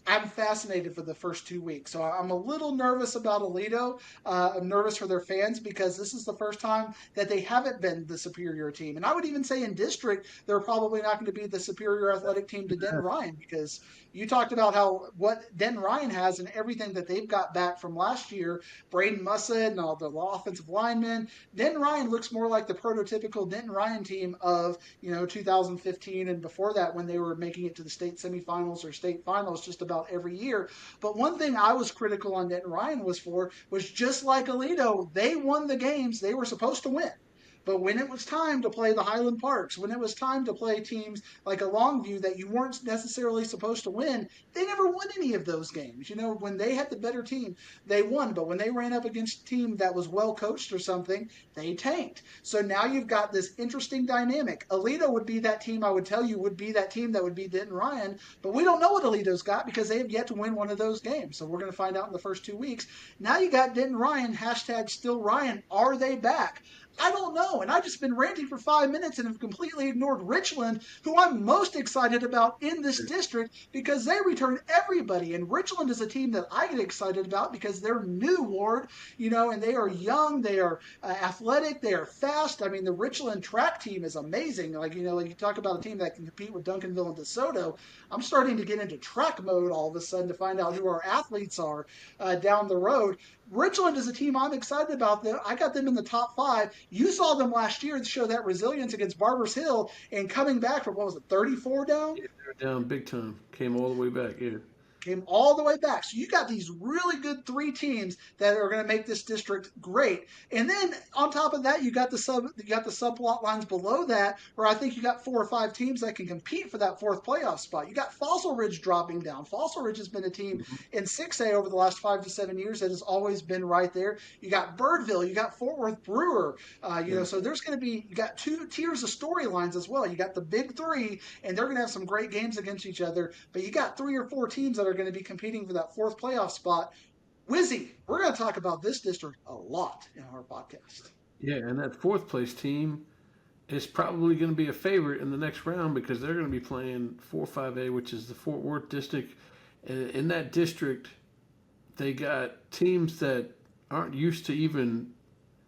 I'm fascinated for the first 2 weeks. So I'm a little nervous about Alito. I'm nervous for their fans because this is the first time that they haven't been the superior team. And I would even say in district, they're probably not going to be the superior athletic team to Denton Ryan because you talked about how what Denton Ryan has and everything that they've got back from last year, Braden Mussett and all the offensive linemen. Denton Ryan looks more like the prototypical Denton Ryan team of 2015 and before that when they were making it to the state semifinals or state finals just about every year. But one thing I was critical on Denton Ryan was just like Alito, they won the games they were supposed to win. But when it was time to play the Highland Parks, when it was time to play teams like a Longview that you weren't necessarily supposed to win, they never won any of those games. When they had the better team, they won. But when they ran up against a team that was well coached or something, they tanked. So now you've got this interesting dynamic. Alito would be that team, I would tell you, would be that team that would be Denton Ryan. But we don't know what Alito's got because they have yet to win one of those games. So we're going to find out in the first 2 weeks. Now you got Denton Ryan, hashtag still Ryan. Are they back? I don't know. And I've just been ranting for 5 minutes and have completely ignored Richland, who I'm most excited about in this district because they return everybody. And Richland is a team that I get excited about because they're new, Ward, and they are young, they are athletic, they are fast. I mean, the Richland track team is amazing. Like you talk about a team that can compete with Duncanville and DeSoto. I'm starting to get into track mode all of a sudden to find out who our athletes are down the road. Richland is a team I'm excited about. I got them in the top 5. You saw them last year show that resilience against Barbers Hill and coming back from, what was it, 34 down? Yeah, they're down big time. Came all the way back. Yeah. Came all the way back. So you got these really good 3 teams that are going to make this district great. And then on top of that, you got the subplot lines below that, where I think you got 4 or 5 teams that can compete for that 4th playoff spot. You got Fossil Ridge dropping down. Fossil Ridge has been a team Mhm. in 6A over the last 5 to 7 years that has always been right there. You got Birdville, you got Fort Worth Brewer. Yeah. So there's going to be, you got 2 tiers of storylines as well. You got the big 3, and they're going to have some great games against each other. But you got 3 or 4 teams that are going to be competing for that 4th playoff spot. Wizzy, we're going to talk about this district a lot in our podcast. Yeah, and that fourth place team is probably going to be a favorite in the next round because they're going to be playing 4-5A, which is the Fort Worth district. And in that district, they got teams that aren't used to even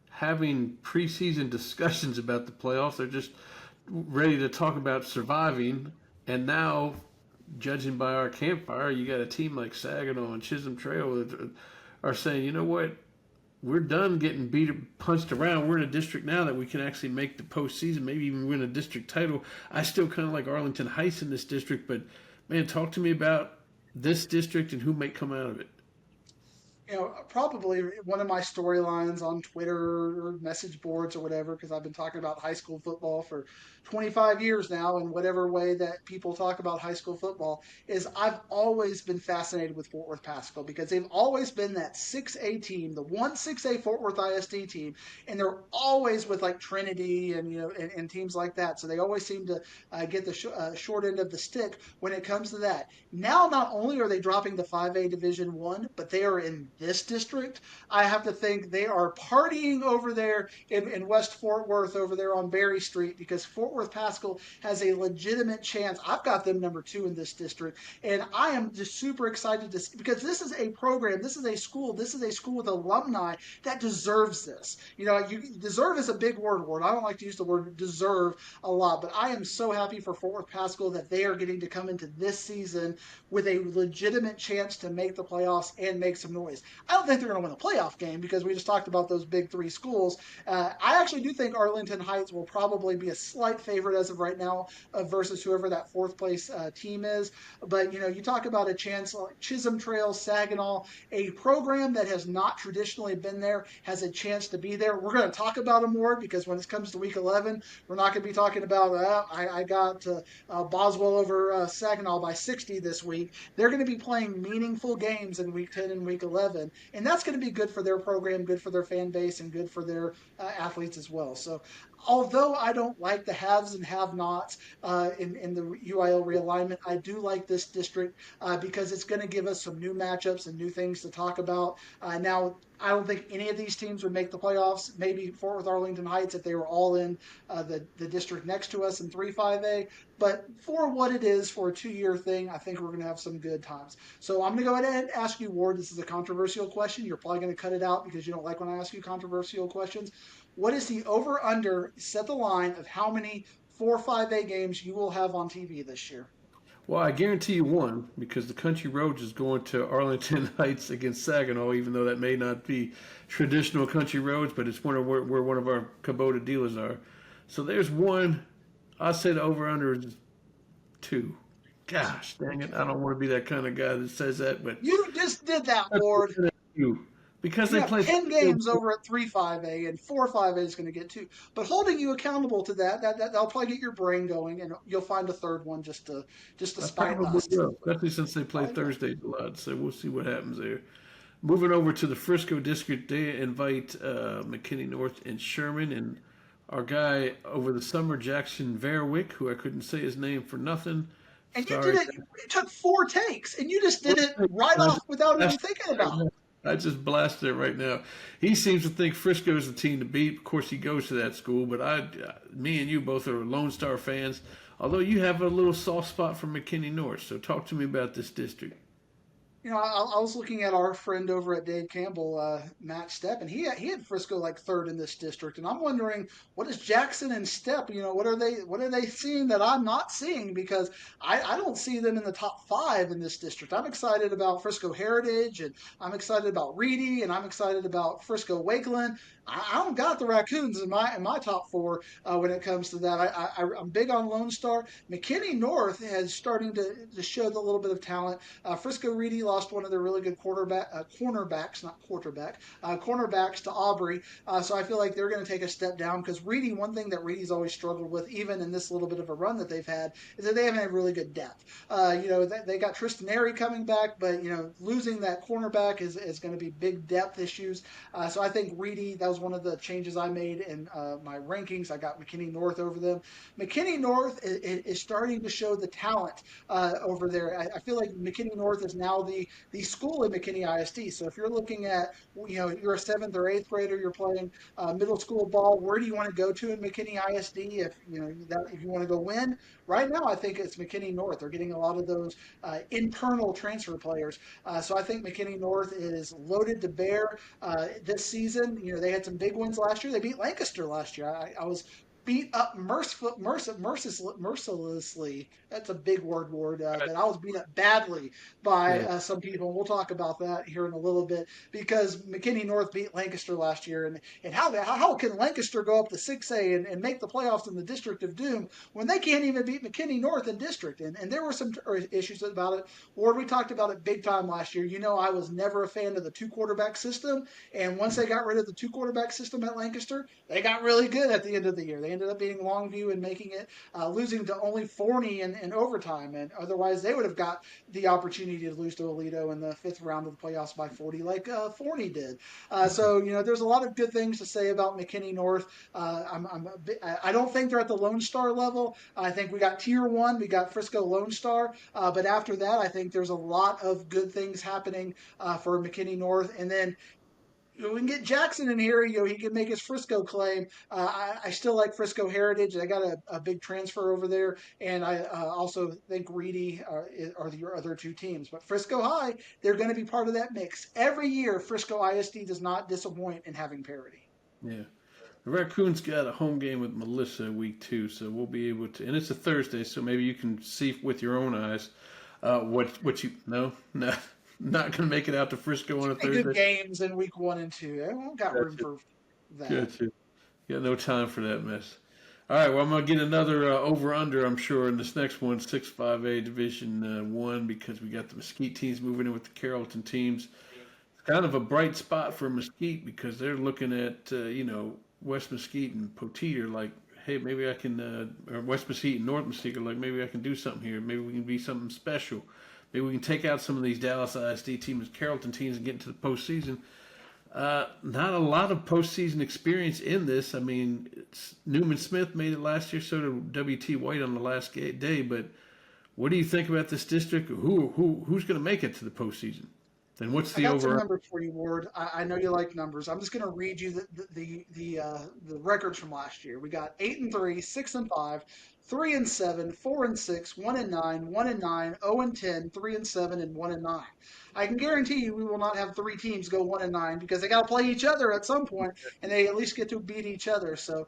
having preseason discussions about the playoffs. They're just ready to talk about surviving. And now, judging by our campfire, you got a team like Saginaw and Chisholm Trail that are saying, you know what, we're done getting punched around. We're in a district now that we can actually make the postseason, maybe even win a district title. I still kind of like Arlington Heights in this district, but man, talk to me about this district and who might come out of it. Probably one of my storylines on Twitter or message boards or whatever, because I've been talking about high school football for 25 years now, in whatever way that people talk about high school football, is I've always been fascinated with Fort Worth Pascal because they've always been that 6A team, the 1-6A Fort Worth ISD team, and they're always with like Trinity and and teams like that. So they always seem to get the short end of the stick when it comes to that. Now, not only are they dropping the 5A Division One, but they are in this district. I have to think they are partying over there in West Fort Worth, over there on Berry Street, because Fort Worth Pascal has a legitimate chance. I've got them number 2 in this district, and I am just super excited because this is a program, this is a school with alumni that deserves this. You deserve is a big word. I don't like to use the word deserve a lot, but I am so happy for Fort Worth Pascal that they are getting to come into this season with a legitimate chance to make the playoffs and make some noise. I don't think they're going to win a playoff game because we just talked about those big 3 schools. I actually do think Arlington Heights will probably be a slight favorite as of right now versus whoever that 4th place team is. But, you talk about a chance like Chisholm Trail, Saginaw, a program that has not traditionally been there, has a chance to be there. We're going to talk about them more because when it comes to week 11, we're not going to be talking about, I got Boswell over Saginaw by 60 this week. They're going to be playing meaningful games in week 10 and week 11. And that's going to be good for their program, good for their fan base, and good for their athletes as well. So although I don't like the haves and have-nots in the UIL realignment, I do like this district because it's going to give us some new matchups and new things to talk about. Now, I don't think any of these teams would make the playoffs. Maybe Fort Worth Arlington Heights if they were all in the district next to us in 3-5A. But for what it is for a 2-year thing, I think we're going to have some good times. So I'm going to go ahead and ask you, Ward. This is a controversial question. You're probably going to cut it out because you don't like when I ask you controversial questions. What is the over under? Set the line of how many 4-5A games you will have on TV this year. Well, I guarantee you one because the Country Roads is going to Arlington Heights against Saginaw, even though that may not be traditional Country Roads, but it's where one of our Kubota dealers are. So there's one. I said over under is two. Gosh, dang it! I don't want to be that kind of guy that says that, but You just did that, Ward. two because You they have play. 10 games over at 3-5A, and 4-5A is going to get two. But holding you accountable to that'll probably get your brain going, and you'll find a third one just to I spite probably us. will, especially since they play Thursdays a lot. So we'll see what happens there. Moving over to the Frisco district, they invite McKinney North and Sherman, and our guy over the summer, Jackson Verwick, who I couldn't say his name for nothing. And you did Sorry. it. It took 4 takes, and you just did it right I off just without even blasted thinking it right about it. now. I just blasted it right now. He seems to think Frisco is the team to beat. Of course, he goes to that school, but me and you both are Lone Star fans. Although you have a little soft spot for McKinney North, so talk to me about this district. I was looking at our friend over at Dave Campbell, Matt Stepp, and he had Frisco like third in this district, and I'm wondering what is Jackson and Stepp, what are they seeing that I'm not seeing because I don't see them in the top five in this district. I'm excited about Frisco Heritage, and I'm excited about Reedy, and I'm excited about Frisco Wakeland. I don't got the Raccoons in my top four when it comes to that. I'm big on Lone Star. McKinney North has starting to show the little bit of talent. Frisco Reedy lost one of their really good cornerbacks, not quarterback, cornerbacks to Aubrey. So I feel like they're going to take a step down because Reedy, one thing that Reedy's always struggled with, even in this little bit of a run that they've had, is that they haven't had really good depth. They got Tristan Airy coming back, but losing that cornerback is going to be big depth issues. So I think Reedy, that was one of the changes I made in my rankings. I got McKinney North over them. McKinney North is starting to show the talent over there. I feel like McKinney North is now the school in McKinney ISD. So if you're looking at, you're a seventh or eighth grader, you're playing middle school ball. Where do you want to go to in McKinney ISD if you want to go win? Right now, I think it's McKinney North. They're getting a lot of those internal transfer players. So I think McKinney North is loaded to bear this season. They had some big wins last year. They beat Lancaster last year. I was beat up mercilessly. That's a big word, but I was beat up badly by Yeah. some people. And we'll talk about that here in a little bit because McKinney North beat Lancaster last year. And how can Lancaster go up to 6A and make the playoffs in the District of Doom when they can't even beat McKinney North in District? And there were some issues about it. Ward, we talked about it big time last year. I was never a fan of the two quarterback system. And once they got rid of the two quarterback system at Lancaster, they got really good at the end of the year. They ended up beating Longview and making it, losing to only Forney in overtime. And otherwise, they would have got the opportunity to lose to Aledo in the fifth round of the playoffs by 40, like Forney did. There's a lot of good things to say about McKinney North. I don't think they're at the Lone Star level. I think we got Tier 1, we got Frisco Lone Star. But after that, I think there's a lot of good things happening for McKinney North. And then we can get Jackson in here. He can make his Frisco claim. I still like Frisco Heritage. They got a big transfer over there, and I also think Reedy are your other two teams. But Frisco High, they're going to be part of that mix every year. Frisco ISD does not disappoint in having parity. Yeah. The Raccoons got a home game with Melissa week 2, so we'll be able to. And it's a Thursday, so maybe you can see with your own eyes what you. No, no, not going to make it out to Frisco on a Good Thursday. games in week 1 and 2. I don't got room Gotcha. for that. Gotcha. Got no time for that mess. All right, well, I'm going to get another over-under, I'm sure, in this next one, 6-5A Division 1, because we got the Mesquite teams moving in with the Carrollton teams. It's kind of a bright spot for Mesquite because they're looking at, West Mesquite and Poteet are like, hey, maybe I can, or West Mesquite and North Mesquite are like, maybe I can do something here. Maybe we can be something special. Maybe we can take out some of these Dallas ISD teams, Carrollton teams, and get into the postseason. Not a lot of postseason experience in this. I mean, Newman Smith made it last year, so did W.T. White on the last day. But what do you think about this district? Who's going to make it to the postseason? Then what's I the got some over? numbers for you, Ward. I know you like numbers. I'm just going to read you the records from last year. We got 8-3, 6-5, 3-7, 4-6, 1-9, 1-9, 0-10, 3-7, and 1-9. I can guarantee you we will not have three teams go 1-9 because they got to play each other at some point, and they at least get to beat each other. So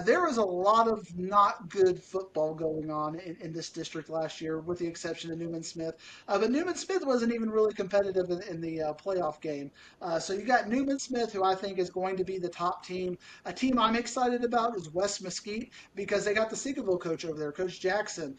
there was a lot of not good football going on in this district last year, with the exception of Newman Smith. But Newman Smith wasn't even really competitive in the playoff game. So you got Newman Smith, who I think is going to be the top team. A team I'm excited about is West Mesquite because they got the Seagoville coach over there, Coach Jackson.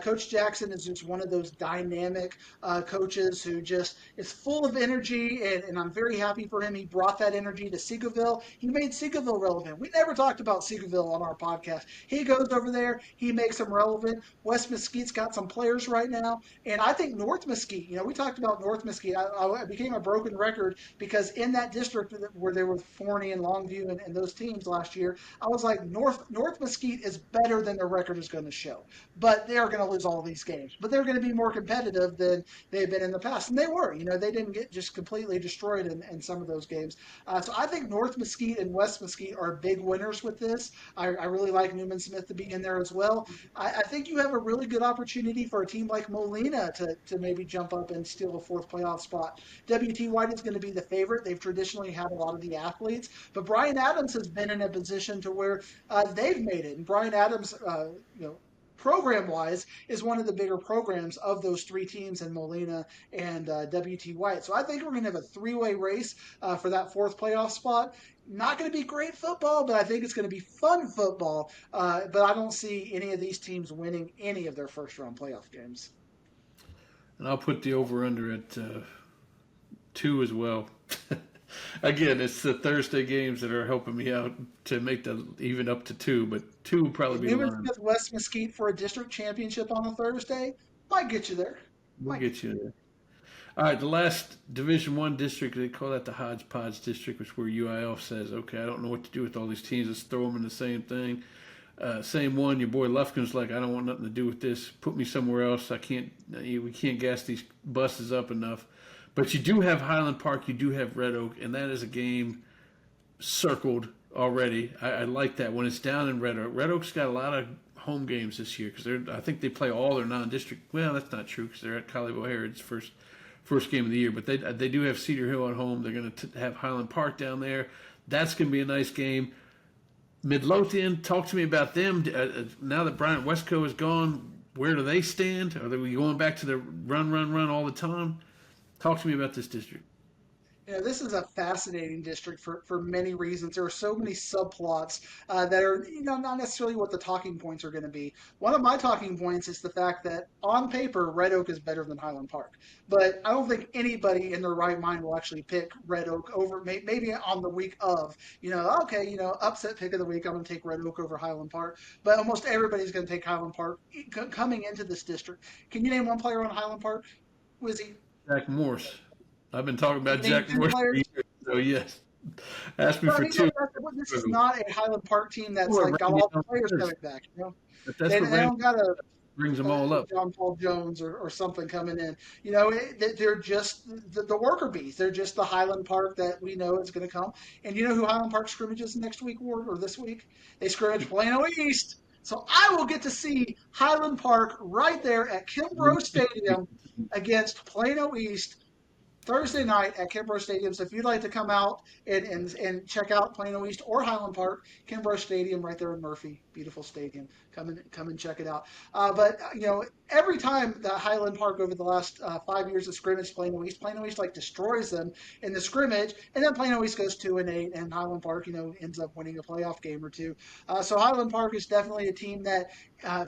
Coach Jackson is just one of those dynamic coaches who just is full of energy, and I'm very happy for him. He brought that energy to Seagoville. He made Seagoville relevant. We never talked about Seagoville on our podcast. He goes over there, he makes them relevant. West Mesquite's got some players right now. And I think North Mesquite, we talked about North Mesquite. I became a broken record because in that district where there were Forney and Longview and those teams last year, I was like, North Mesquite is better than their record is going to show. But they are going to lose all these games. But they're going to be more competitive than they've been in the past. And they were. They didn't get just completely destroyed in some of those games. So I think North Mesquite and West Mesquite are big winners with this. I really like Newman Smith to be in there as well. I think you have a really good opportunity for a team like Molina to maybe jump up and steal a fourth playoff spot. WT White is going to be the favorite. They've traditionally had a lot of the athletes, but Brian Adams has been in a position to where they've made it. And Brian Adams, program wise, is one of the bigger programs of those three teams in Molina and WT White. So I think we're going to have a three-way race for that fourth playoff spot. Not going to be great football, but I think it's going to be fun football. But I don't see any of these teams winning any of their first round playoff games. And I'll put the over under at 2 as well. Again, it's the Thursday games that are helping me out to make the even up to 2, but 2 will probably be the Newman line. Smith West Mesquite for a district championship on a Thursday might get you there. We'll Might get get you there. All right, the last Division One district, they call that the hodgepodge district, which is where UIL says, okay, I don't know what to do with all these teams. Let's throw them in the same thing. Same one. Your boy Lufkin's like, I don't want nothing to do with this. Put me somewhere else. We can't gas these buses up enough. But you do have Highland Park. You do have Red Oak, and that is a game circled already. I like that when it's down in Red Oak. Red Oak's got a lot of home games this year because I think they play all their non-district. Well, that's not true because they're at Colleyville Heritage first game of the year. But they do have Cedar Hill at home. They're going to have Highland Park down there. That's going to be a nice game. Midlothian, talk to me about them. Now that Bryant Westco is gone, where do they stand? Are they going back to the run all the time? Talk to me about this district. This is a fascinating district for many reasons. There are so many subplots that are, not necessarily what the talking points are going to be. One of my talking points is the fact that on paper, Red Oak is better than Highland Park. But I don't think anybody in their right mind will actually pick Red Oak over, maybe on the week of, okay, upset pick of the week, I'm going to take Red Oak over Highland Park. But almost everybody's going to take Highland Park coming into this district. Can you name one player on Highland Park? Wizzy? Jack Morse. I've been talking about Name Jack two Morse for players. years, so yes. Ask me But I for mean, 2. this is not a Highland Park team that's Or like got Randy all the Johnson players Peters. coming back. But that's They what don't Randy got brings them a all up. John Paul Jones or something coming in. They're just the worker bees. They're just the Highland Park that we know is going to come. And you know who Highland Park scrimmages next week or this week? They scrimmage Plano East. So I will get to see Highland Park right there at Kimbrough Stadium against Plano East Thursday night at Kimbrough Stadium. So if you'd like to come out and check out Plano East or Highland Park, Kimbrough Stadium right there in Murphy, beautiful stadium. Come and check it out. But every time that Highland Park over the last 5 years of scrimmage Plano East like destroys them in the scrimmage, and then Plano East goes 2-8, and Highland Park ends up winning a playoff game or two. So Highland Park is definitely a team that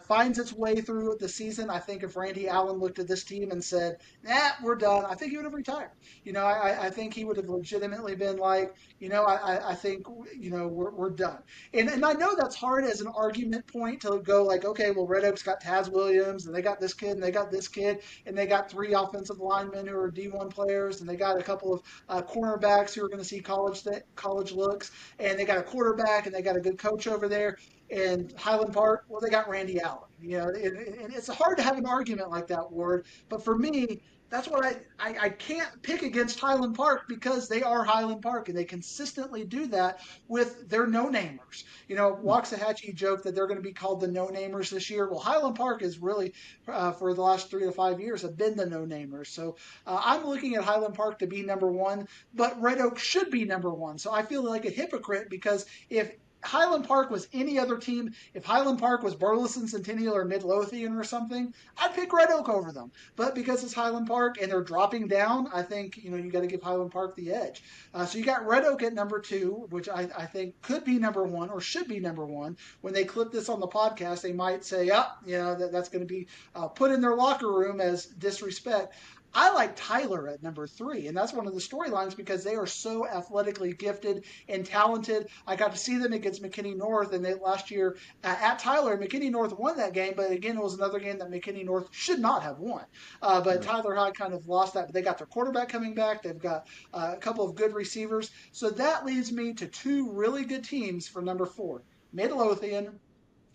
finds its way through the season. I think if Randy Allen looked at this team and said, "Nah, we're done," I think he would have retired. I think he would have legitimately been like, I think, we're done. And I know that's hard as an argument point to go like, okay, well, Red Oak's got Taz Williams, and they got this kid, and they got this kid, and they got 3 offensive linemen who are D1 players, and they got a couple of cornerbacks who are going to see college looks, and they got a quarterback, and they got a good coach over there. And Highland Park, well, they got Randy Allen. And it's hard to have an argument like that, Ward. But for me, that's what I can't pick against Highland Park because they are Highland Park and they consistently do that with their no-namers. Waxahachie joked that they're going to be called the no-namers this year. Well, Highland Park is really, for the last 3 to 5 years, have been the no-namers. So I'm looking at Highland Park to be number one, but Red Oak should be number one. So I feel like a hypocrite because if Highland Park was any other team, if Highland Park was Burleson Centennial or Midlothian or something, I'd pick Red Oak over them. But because it's Highland Park and they're dropping down, I think you got to give Highland Park the edge. So you got Red Oak at number two, which I think could be number one or should be number one. When they clip this on the podcast, they might say, that's going to be put in their locker room as disrespect. I like Tyler at number three, and that's one of the storylines because they are so athletically gifted and talented. I got to see them against McKinney North, and last year at Tyler, McKinney North won that game, but again, it was another game that McKinney North should not have won. But Tyler High kind of lost that, but they got their quarterback coming back. They've got a couple of good receivers. So that leads me to two really good teams for number four, Midlothian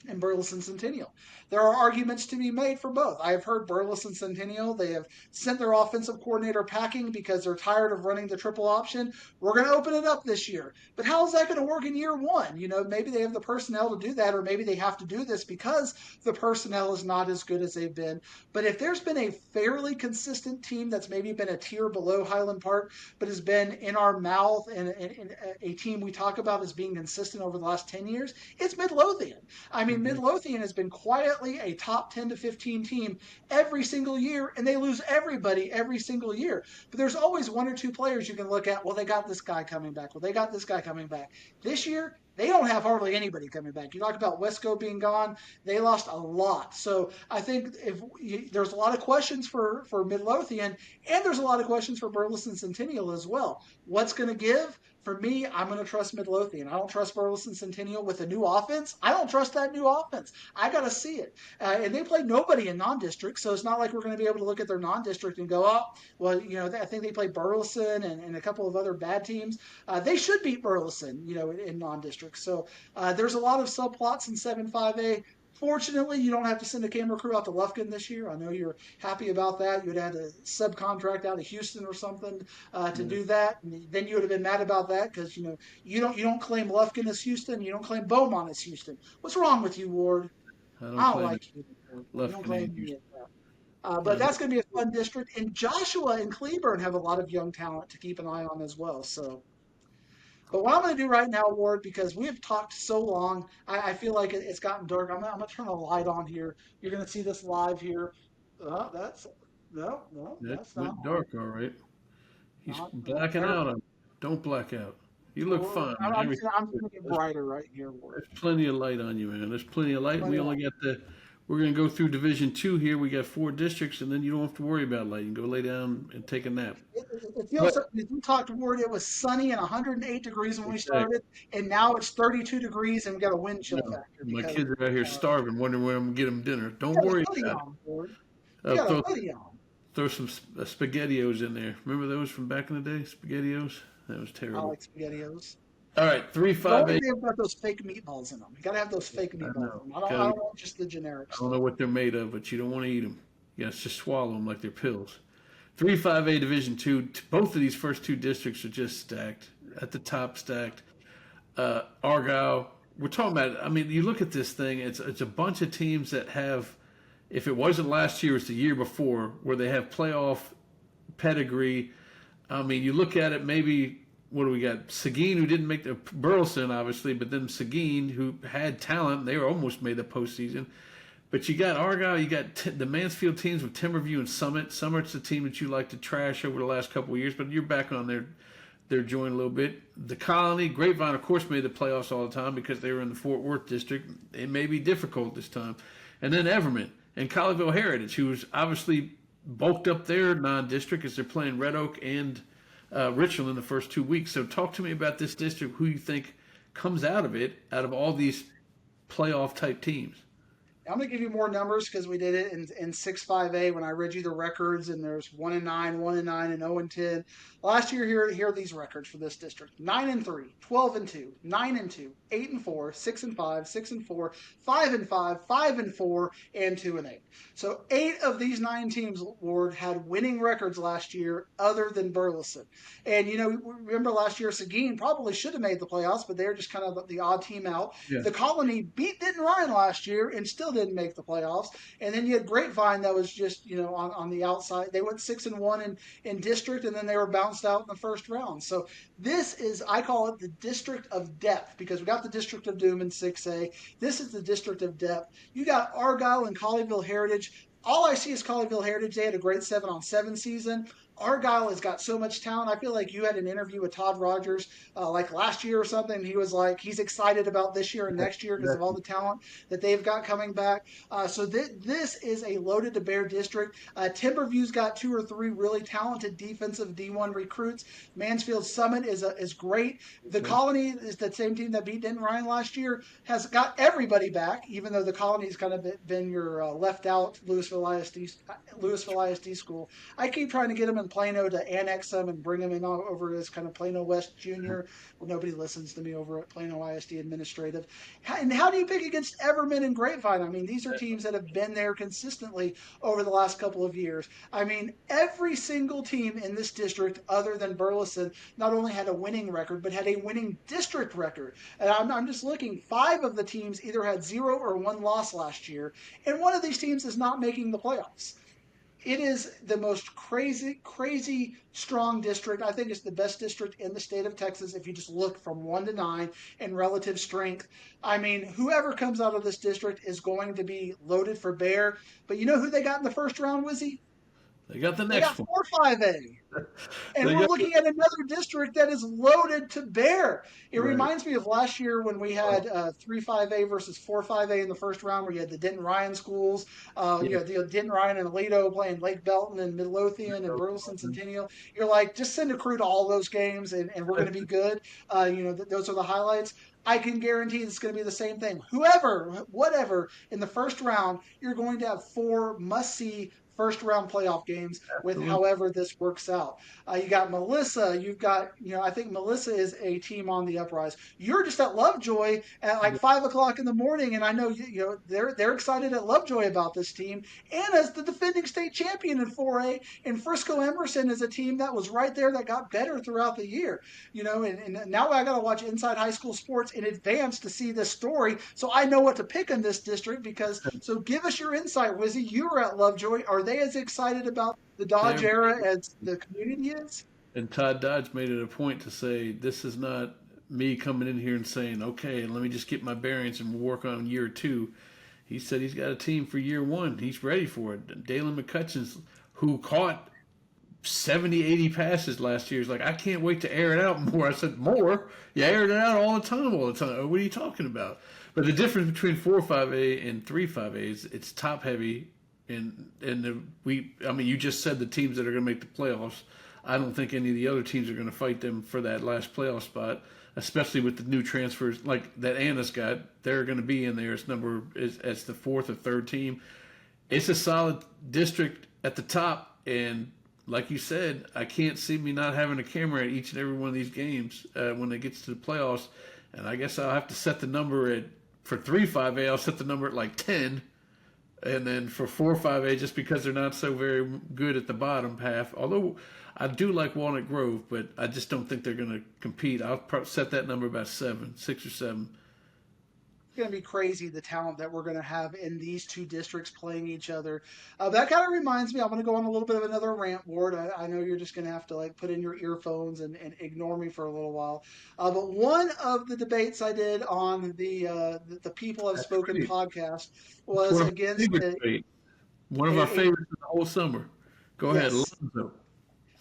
and Burleson Centennial. There are arguments to be made for both. I have heard Burleson Centennial, they have sent their offensive coordinator packing because they're tired of running the triple option. We're going to open it up this year. But how is that going to work in year one? Maybe they have the personnel to do that, or maybe they have to do this because the personnel is not as good as they've been. But if there's been a fairly consistent team that's maybe been a tier below Highland Park, but has been in our mouth and a team we talk about as being consistent over the last 10 years, it's Midlothian. I mean, Midlothian has been quietly a top 10 to 15 team every single year, and they lose everybody every single year. But there's always one or two players you can look at. Well, they got this guy coming back. Well, they got this guy coming back. This year, they don't have hardly anybody coming back. You talk about Wesco being gone. They lost a lot. So I think there's a lot of questions for Midlothian, and there's a lot of questions for Burleson Centennial as well. What's going to give? For me, I'm going to trust Midlothian. I don't trust Burleson Centennial with a new offense. I don't trust that new offense. I got to see it. And they play nobody in non-district, so it's not like we're going to be able to look at their non-district and go, I think they play Burleson and a couple of other bad teams. They should beat Burleson, in non-district. So there's a lot of subplots in 7-5A. Fortunately, you don't have to send a camera crew out to Lufkin this year. I know you're happy about that. You'd had to subcontract out of Houston or something to do that. And then you would have been mad about that because you don't claim Lufkin as Houston. You don't claim Beaumont as Houston. What's wrong with you, Ward? I don't like you. You don't claim me. But that's going to be a fun district. And Joshua and Cleburne have a lot of young talent to keep an eye on as well. So. But what I'm going to do right now, Ward, because we have talked so long, I feel like it's gotten dark. I'm going to turn a light on here. You're going to see this live here. That's That's not dark, all right. He's not blacking out on. Don't black out. You look fine. I'm going to get brighter right here, Ward. There's plenty of light on you, man. There's plenty of light. We're going to go through Division 2 here. We got 4 districts, and then you don't have to worry about light. You can go lay down and take a nap. It feels like we talked to Ward, it was sunny and 108 degrees when we started, and now it's 32 degrees and we got a wind chill factor. My kids are out here starving, wondering when I'm going to get them dinner. Don't worry about it. Throw some SpaghettiOs in there. Remember those from back in the day? SpaghettiOs? That was terrible. I like SpaghettiOs. All right, 3-5-8. They've got those fake meatballs in them. You got to have those fake meatballs in them. I don't want just the generic stuff. I don't know what they're made of, but you don't want to eat them. You got to just swallow them like they're pills. 3-5-A Division 2. Both of these first two districts are just stacked. At the top, stacked. Argyle. We're talking about, you look at this thing, it's a bunch of teams that have, if it wasn't last year, it's the year before, where they have playoff pedigree. You look at it, maybe, what do we got? Seguin, who didn't make the Burleson, obviously, but then Seguin, who had talent, they almost made the postseason. But you got Argyle, you got the Mansfield teams with Timberview and Summit. Summit's the team that you like to trash over the last couple of years, but you're back on their joint a little bit. The Colony, Grapevine, of course, made the playoffs all the time because they were in the Fort Worth district. It may be difficult this time. And then Everman and Colleyville Heritage, who's obviously bulked up their non-district as they're playing Red Oak and Richland in the first 2 weeks. So talk to me about this district, who you think comes out of it, out of all these playoff type teams. I'm going to give you more numbers because we did it in 6-5A when I read you the records, and there's 1-9, 1-9, and 0-10. Last year, here are these records for this district: 9-3, 12-2, 9-2, 8-4, 6-5, 6-4, 5-5, 5-4, and 2-8. So 8 of these 9 teams, Ward, had winning records last year other than Burleson. And, remember last year, Seguin probably should have made the playoffs, but they're just kind of the odd team out. Yeah. The Colony beat Denton Ryan last year and still didn't make the playoffs. And then you had Grapevine that was just, on the outside. They went 6-1 in district, and then they were bounced out in the first round. So this is, I call it the district of depth, because we got the district of doom in 6A. This is the district of depth. You got Argyle and Colleyville Heritage. All I see is Colleyville Heritage. They had a great 7-on-7 season. Argyle has got so much talent. I feel like you had an interview with Todd Rogers like last year or something. He was like, he's excited about this year and next year because of all the talent that they've got coming back. So this is a loaded to bear district. Timberview's got 2 or 3 really talented defensive D1 recruits. Mansfield Summit is great. The Colony is the same team that beat Denton Ryan last year, has got everybody back, even though the Colony's kind of been your left out Louisville ISD school. I keep trying to get them in Plano to annex them and bring them in over as kind of Plano West Junior. Well, nobody listens to me over at Plano ISD Administrative. And how do you pick against Everman and Grapevine? I mean, these are teams that have been there consistently over the last couple of years. I mean, every single team in this district, other than Burleson, not only had a winning record, but had a winning district record. And I'm just looking, 5 of the teams either had 0 or 1 loss last year, and one of these teams is not making the playoffs. It is the most crazy strong district. I think it's the best district in the state of Texas if you just look from 1 to 9 in relative strength. I mean, whoever comes out of this district is going to be loaded for bear. But you know who they got in the first round, Wizzy? They got the They next got one. 4-5A. And we're looking at another district that is loaded to bear. It reminds me of last year when we had 3-5A versus 4-5A in the first round, where you had the Denton Ryan schools. You had the Denton Ryan and Aledo playing Lake Belton and Midlothian and Burleson Centennial. You're like, just send a crew to all those games and we're going to be good. Those are the highlights. I can guarantee it's going to be the same thing. Whatever, in the first round, you're going to have 4 must-see first round playoff games with however this works out. You got Melissa. You've got, I think Melissa is a team on the uprise. You're just at Lovejoy at like 5:00 in the morning, and I know they're excited at Lovejoy about this team. Anna's the defending state champion in 4A, and Frisco Emerson is a team that was right there that got better throughout the year. And now I got to watch Inside High School Sports in advance to see this story, so I know what to pick in this district. So give us your insight, Wizzy. You were at Lovejoy. Are they as excited about the Dodge era as the community is? And Todd Dodge made it a point to say, this is not me coming in here and saying, okay, let me just get my bearings and we'll work on year 2. He said he's got a team for year 1. He's ready for it. Dalen McCutcheons, who caught 70, 80 passes last year, is like, I can't wait to air it out more. I said, more? You aired it out all the time. What are you talking about? But the difference between 4-5A and 3-5A is it's top heavy. You just said the teams that are going to make the playoffs. I don't think any of the other teams are going to fight them for that last playoff spot, especially with the new transfers like that Anna's got. They're going to be in there as the 4th or 3rd team. It's a solid district at the top, and like you said, I can't see me not having a camera at each and every one of these games when it gets to the playoffs. And I guess I'll have to set the number for 3-5A, I'll set the number at like 10. And then for 4-5A, just because they're not so very good at the bottom half, although I do like Walnut Grove, but I just don't think they're going to compete. I'll set that number about 6 or 7. It's going to be crazy, the talent that we're going to have in these 2 districts playing each other. That kind of reminds me, I'm going to go on a little bit of another rant, Ward. I know you're just going to have to put in your earphones and ignore me for a little while. But one of the debates I did on the People Have Spoken podcast was against one of our favorites in the whole summer. Go ahead. Yes.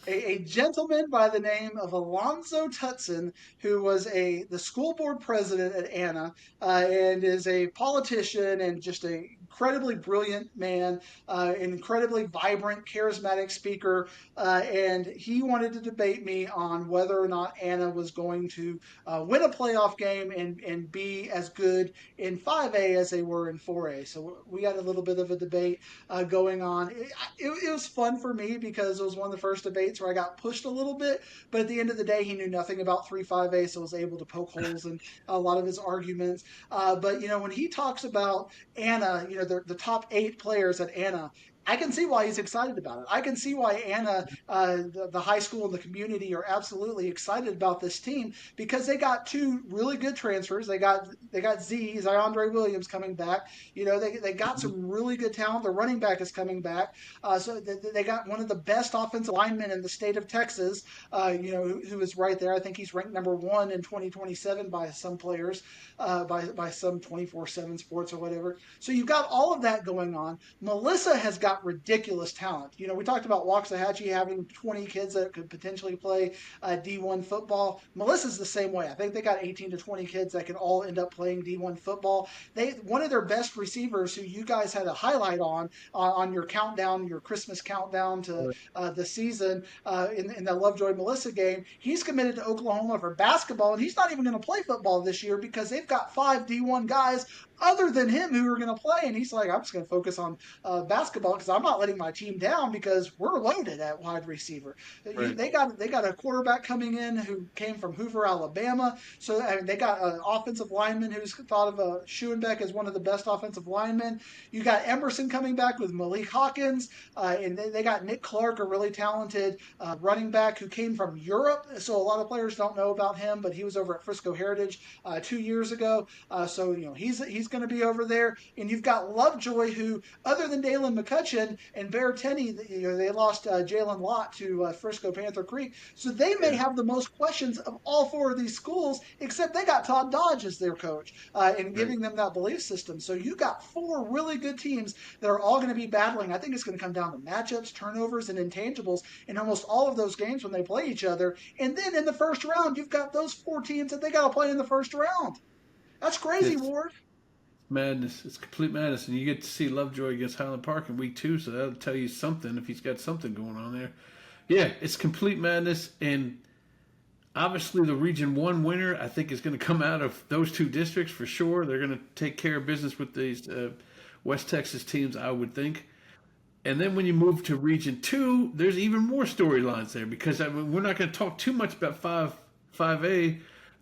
a gentleman by the name of Alonzo Tutson, who was the school board president at Anna, and is a politician and just a incredibly brilliant man, an incredibly vibrant, charismatic speaker, and he wanted to debate me on whether or not Anna was going to win a playoff game and be as good in 5A as they were in 4A. So we got a little bit of a debate going on. It was fun for me because it was one of the first debates where I got pushed a little bit, but at the end of the day, he knew nothing about 3-5A, so I was able to poke holes in a lot of his arguments. But when he talks about Anna, the top 8 players at Anna, I can see why he's excited about it. I can see why Anna, the high school and the community are absolutely excited about this team because they got 2 really good transfers. They got Ziondre Williams coming back. They got some really good talent. The running back is coming back. So they got one of the best offensive linemen in the state of Texas. Who is right there. I think he's ranked number 1 in 2027 by some players, by some 24/7 Sports or whatever. So you've got all of that going on. Melissa has got ridiculous talent. We talked about Waxahachie having 20 kids that could potentially play D1 football. Melissa's the same way. I think they got 18 to 20 kids that can all end up playing D1 football. One of their best receivers, who you guys had a highlight on your countdown, your Christmas countdown to the season in the Lovejoy Melissa game, he's committed to Oklahoma for basketball, and he's not even going to play football this year because they've got 5 D1 guys other than him who are going to play. And he's like, I'm just going to focus on basketball because I'm not letting my team down because we're loaded at wide receiver. Right. They got a quarterback coming in who came from Hoover, Alabama. So they got an offensive lineman who's thought of Schuenbeck as one of the best offensive linemen. You got Emerson coming back with Malik Hawkins, and they got Nick Clark, a really talented running back who came from Europe. So a lot of players don't know about him, but he was over at Frisco Heritage 2 years ago. So he's going to be over there. And you've got Lovejoy, who, other than Dalen McCutcheon and Bear Tenney, they lost Jalen Lott to Frisco Panther Creek. So they may have the most questions of all 4 of these schools, except they got Todd Dodge as their coach and giving them that belief system. So you got 4 really good teams that are all going to be battling. I think it's going to come down to matchups, turnovers, and intangibles in almost all of those games when they play each other. And then in the first round, you've got those 4 teams that they got to play in the first round. That's crazy, Ward. Madness. It's complete madness. And you get to see Lovejoy against Highland Park in week 2, so that'll tell you something if he's got something going on there. Yeah, it's complete madness. And obviously the Region 1 winner, I think, is going to come out of those 2 districts for sure. They're going to take care of business with these West Texas teams, I would think. And then when you move to Region 2, there's even more storylines there because we're not going to talk too much about 5A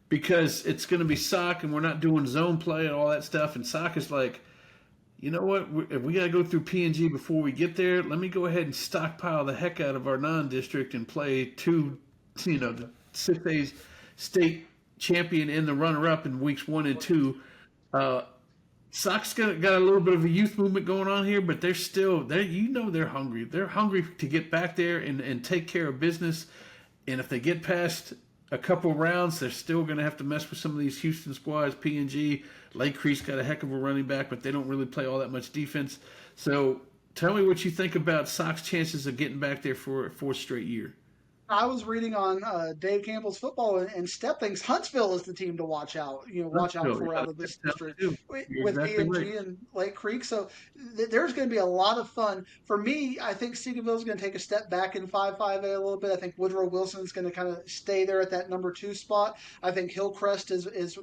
because it's going to be SOC and we're not doing zone play and all that stuff. And SOC is like, you know what? If we got to go through P&G before we get there, let me go ahead and stockpile the heck out of our non-district and play the 6A state champion and the runner-up in weeks 1 and 2. SOC's got a little bit of a youth movement going on here, but they're they're hungry. They're hungry to get back there and take care of business. And if they get past a couple rounds, they're still going to have to mess with some of these Houston squads. P&G, Lake Creek's got a heck of a running back, but they don't really play all that much defense. So tell me what you think about SOC's chances of getting back there for a 4th straight year. I was reading on Dave Campbell's football, and Step thinks Huntsville is the team to watch out. Watch out for out of this district with exactly PNG right. and Lake Creek. So there's going to be a lot of fun. For me, I think Seagoville is going to take a step back in 5-5A a little bit. I think Woodrow Wilson is going to kind of stay there at that number 2 spot. I think Hillcrest is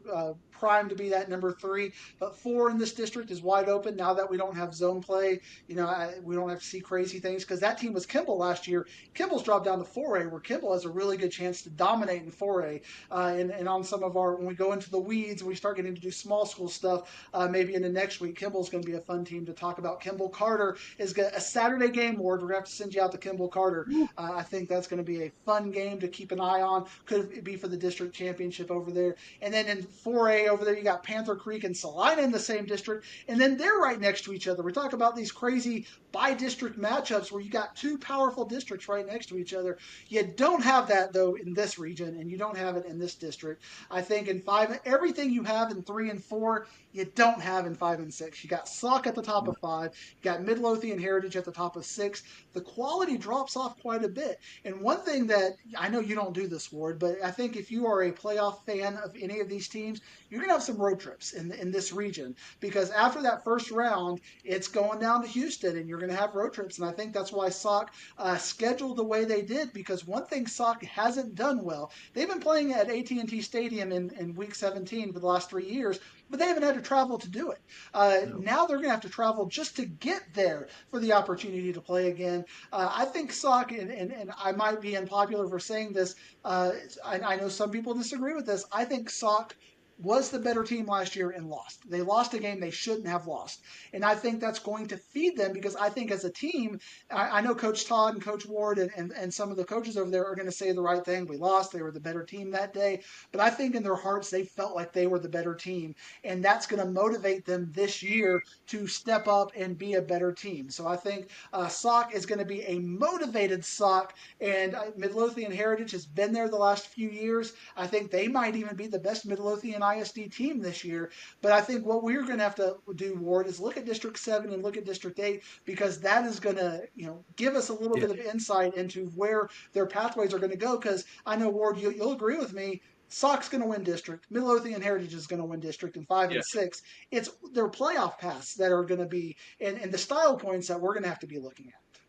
primed to be that number 3. But 4 in this district is wide open now that we don't have zone play. We don't have to see crazy things because that team was Kimball last year. Kimball's dropped down to 4A, where Kimball has a really good chance to dominate in 4A. And on some of when we go into the weeds and we start getting to do small school stuff, maybe in the next week, Kimball's going to be a fun team to talk about. Kimball Carter is a Saturday game, Ward. We're going to have to send you out to Kimball Carter. I think that's going to be a fun game to keep an eye on. Could be for the district championship over there. And then in 4A over there, you got Panther Creek and Salina in the same district. And then they're right next to each other. We talk about these crazy by-district matchups where you got 2 powerful districts right next to each other. You You don't have that though in this region, and you don't have it in this district. I think in five, everything you have in 3 and 4, you don't have in 5 and 6. You got Sauk at the top of five. You got Midlothian Heritage at the top of six. The quality drops off quite a bit. And one thing that I know you don't do this, Ward, but I think if you are a playoff fan of any of these teams, you're gonna have some road trips in this region because after that first round, it's going down to Houston, and you're gonna have road trips. And I think that's why Sauk scheduled the way they did because one thing Sauk hasn't done well, they've been playing at AT&T Stadium in Week 17 for the last 3 years, but they haven't had to travel to do it. No. Now they're going to have to travel just to get there for the opportunity to play again. I think Sauk, and I might be unpopular for saying this, uh, I know some people disagree with this. I think Sauk was the better team last year and lost. They lost a game they shouldn't have lost. And I think that's going to feed them because I think as a team, I know Coach Todd and Coach Ward and some of the coaches over there are going to say the right thing. We lost. They were the better team that day. But I think in their hearts, they felt like they were the better team. And that's going to motivate them this year to step up and be a better team. So I think Sauk is going to be a motivated Sauk. And Midlothian Heritage has been there the last few years. I think they might even be the best Midlothian ISD team this year. But I think what we're going to have to do, Ward, is look at District 7 and look at District 8 because that is going to, give us a little Yeah. bit of insight into where their pathways are going to go. Because I know, Ward, you'll agree with me. Sauk's going to win district. Midlothian Heritage is going to win district in five Yeah. and six. It's their playoff paths that are going to be, and the style points that we're going to have to be looking at.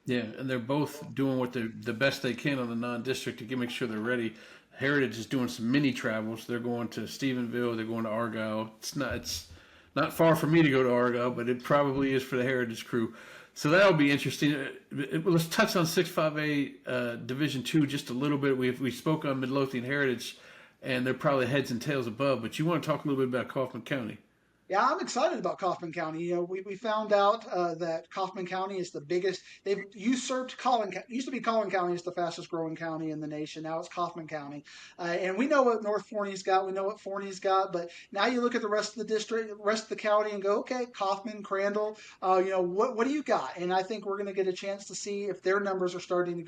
Yeah, and they're both doing what they're the best they can on the non-district to make sure they're ready. Heritage is doing some mini travels. They're going to Stephenville. They're going to Argyle. It's not far for me to go to Argyle, but it probably is for the Heritage crew. So that'll be interesting. Let's touch on 6-5A Division Two just a little bit. We spoke on Midlothian Heritage, and they're probably heads and tails above. But you want to talk a little bit about Kaufman County? Yeah, I'm excited about Kaufman County. We found out that Kaufman County is the biggest. They've usurped Collin. Used to be Collin County is the fastest growing county in the nation. Now it's Kaufman County, and we know what North Forney's got. We know what Forney's got. But now you look at the rest of the district, rest of the county, and go, okay, Kaufman, Crandall. What do you got? And I think we're going to get a chance to see if their numbers are starting to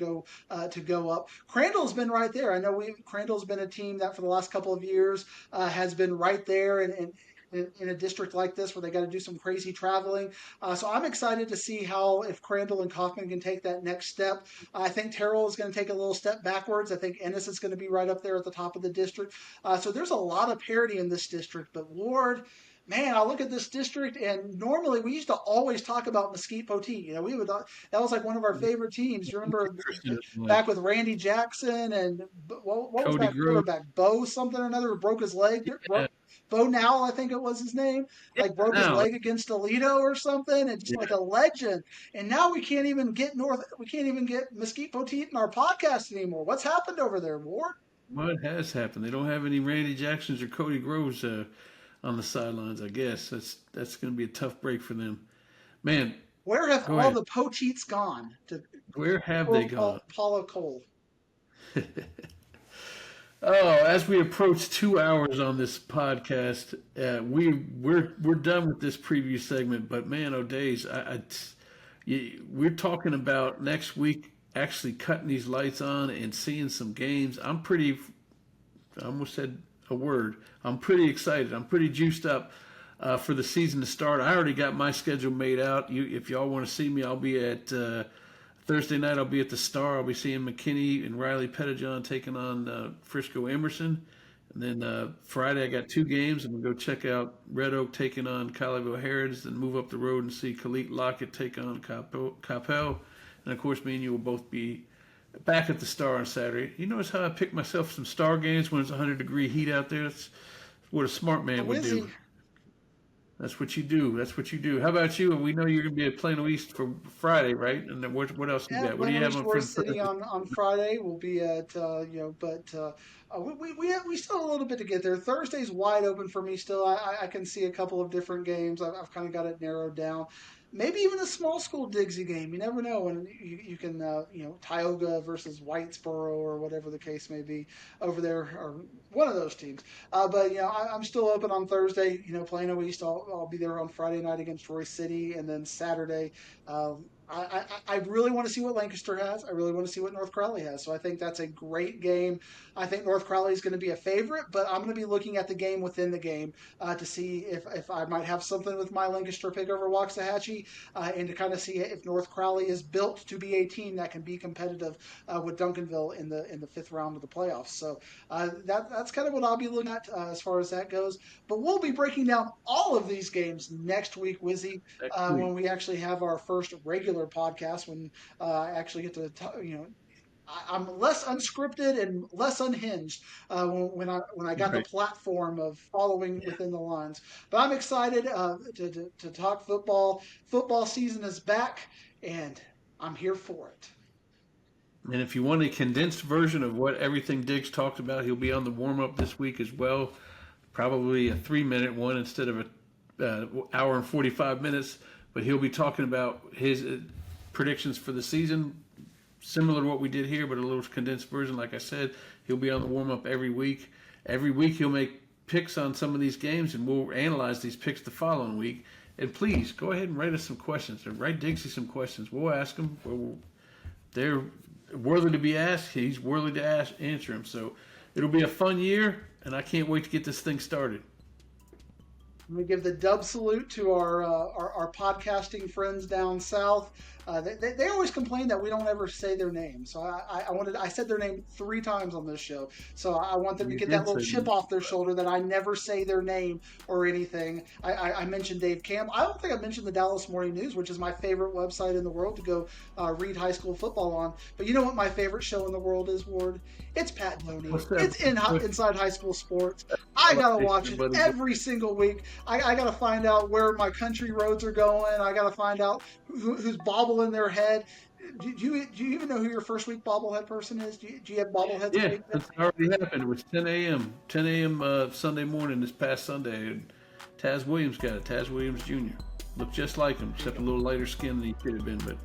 go up. Crandall's been right there. I know Crandall's been a team that for the last couple of years has been right there and in a district like this where they got to do some crazy traveling. So I'm excited to see how if Crandall and Kaufman can take that next step. I think Terrell is going to take a little step backwards. I think Ennis is going to be right up there at the top of the district. So there's a lot of parity in this district. But Ward, man, I look at this district, and normally we used to always talk about Mesquite Poteet. We would that was like one of our favorite teams. You remember back with Randy Jackson and what was Cody that Grove. quarterback? Bo something or another who broke his leg. Yeah, Bo Now, I think it was his name, yeah, like broke his now, leg against Toledo or something, and just yeah. like a legend. And now we can't even get Mesquite Poteet in our podcast anymore. What's happened over there, Ward? What has happened? They don't have any Randy Jacksons or Cody Groves on the sidelines. I guess that's going to be a tough break for them. Man, Where have go all ahead. the Poteets gone? To Where have they quote gone? Paula Cole. Oh, as we approach 2 hours on this podcast, we're done with this preview segment. But man, oh days, we're talking about next week actually cutting these lights on and seeing some games. I almost said a word. I'm pretty excited. I'm pretty juiced up for the season to start. I already got my schedule made out. If y'all want to see me, I'll be at Thursday night. I'll be at the Star. I'll be seeing McKinney and Riley Pettijohn taking on Frisco Emerson. And then Friday, I got two games. I'm going to go check out Red Oak taking on Colleyville Heritage, then move up the road and see Khalid Lockett take on Capel. And of course, me and you will both be back at the Star on Saturday. You notice how I pick myself some Star games when it's 100-degree heat out there? That's what a smart The man would do. Wizzy. That's what you do. That's what you do. How about you? We know you're going to be at Plano East for Friday, right? And then what else you Yeah, got? What do you Plano have East on for Forest City Thursday? on Friday. We'll be at but we still have a little bit to get there. Thursday's wide open for me still. I can see a couple of different games. I've kind of got it narrowed down. Maybe even a small school Digsy game. You never know when you can Tioga versus Whitesboro or whatever the case may be over there or one of those teams. But I'm still open on Thursday. Plano East. I'll be there on Friday night against Roy City, and then Saturday. I really want to see what Lancaster has. I really want to see what North Crowley has. So I think that's a great game. I think North Crowley is going to be a favorite, but I'm going to be looking at the game within the game to see if I might have something with my Lancaster pick over Waxahachie, and to kind of see if North Crowley is built to be a team that can be competitive with Duncanville in the fifth round of the playoffs. So that's kind of what I'll be looking at as far as that goes. But we'll be breaking down all of these games next week, Wizzy, next week. when we actually have our first regular podcast. When I actually get to I'm less unscripted and less unhinged when I got the platform of following within the lines. But I'm excited to talk football. Football season is back, and I'm here for it. And if you want a condensed version of what everything Diggs talked about, he'll be on the warm up this week as well. Probably a 3-minute one instead of a hour and 45 minutes. But he'll be talking about his predictions for the season, similar to what we did here, but a little condensed version. Like I said, he'll be on the warm-up every week. Every week he'll make picks on some of these games, and we'll analyze these picks the following week. And please, go ahead and write us some questions. Or write Diggsy some questions. We'll ask them. They're worthy to be asked. He's worthy to answer them. So it'll be a fun year, and I can't wait to get this thing started. We give the dub salute to our podcasting friends down south. They always complain that we don't ever say their name. So I said their name 3 times on this show. So I want them to get that little chip off their shoulder that I never say their name or anything. I mentioned Dave Camp. I don't think I mentioned the Dallas Morning News, which is my favorite website in the world to go read high school football on. But you know what my favorite show in the world is, Ward? It's Pat Doney. It's Inside High School Sports. I got to watch it every single week. I got to find out where my country roads are going. I got to find out who's bobbling their head. Do you even know who your first week bobblehead person is? Do you have bobbleheads? Yeah, that's already happened. It was 10 a.m. Sunday morning this past Sunday. And Taz Williams got it. Taz Williams Jr. Looked just like him, except a little lighter skin than he could have been. But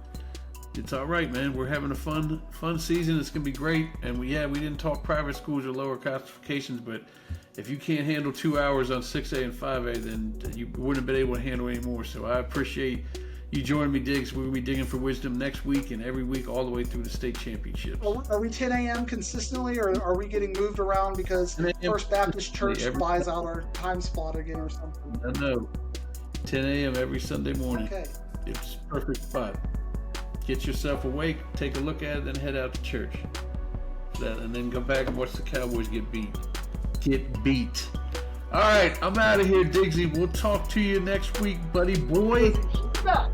it's all right, man. We're having a fun season. It's gonna be great. And we didn't talk private schools or lower classifications, but if you can't handle 2 hours on 6A and 5A, then you wouldn't have been able to handle any more. So I appreciate you joining me, Diggs. We'll be digging for wisdom next week and every week all the way through the state championships. Are we 10 a.m. consistently, or are we getting moved around because First Baptist Church buys out our time spot again or something? No. 10 a.m. every Sunday morning. Okay. It's a perfect spot. Get yourself awake, take a look at it, then head out to church. And then go back and watch the Cowboys get beat. All right, I'm out of here, Diggsy. We'll talk to you next week, buddy boy. Yeah.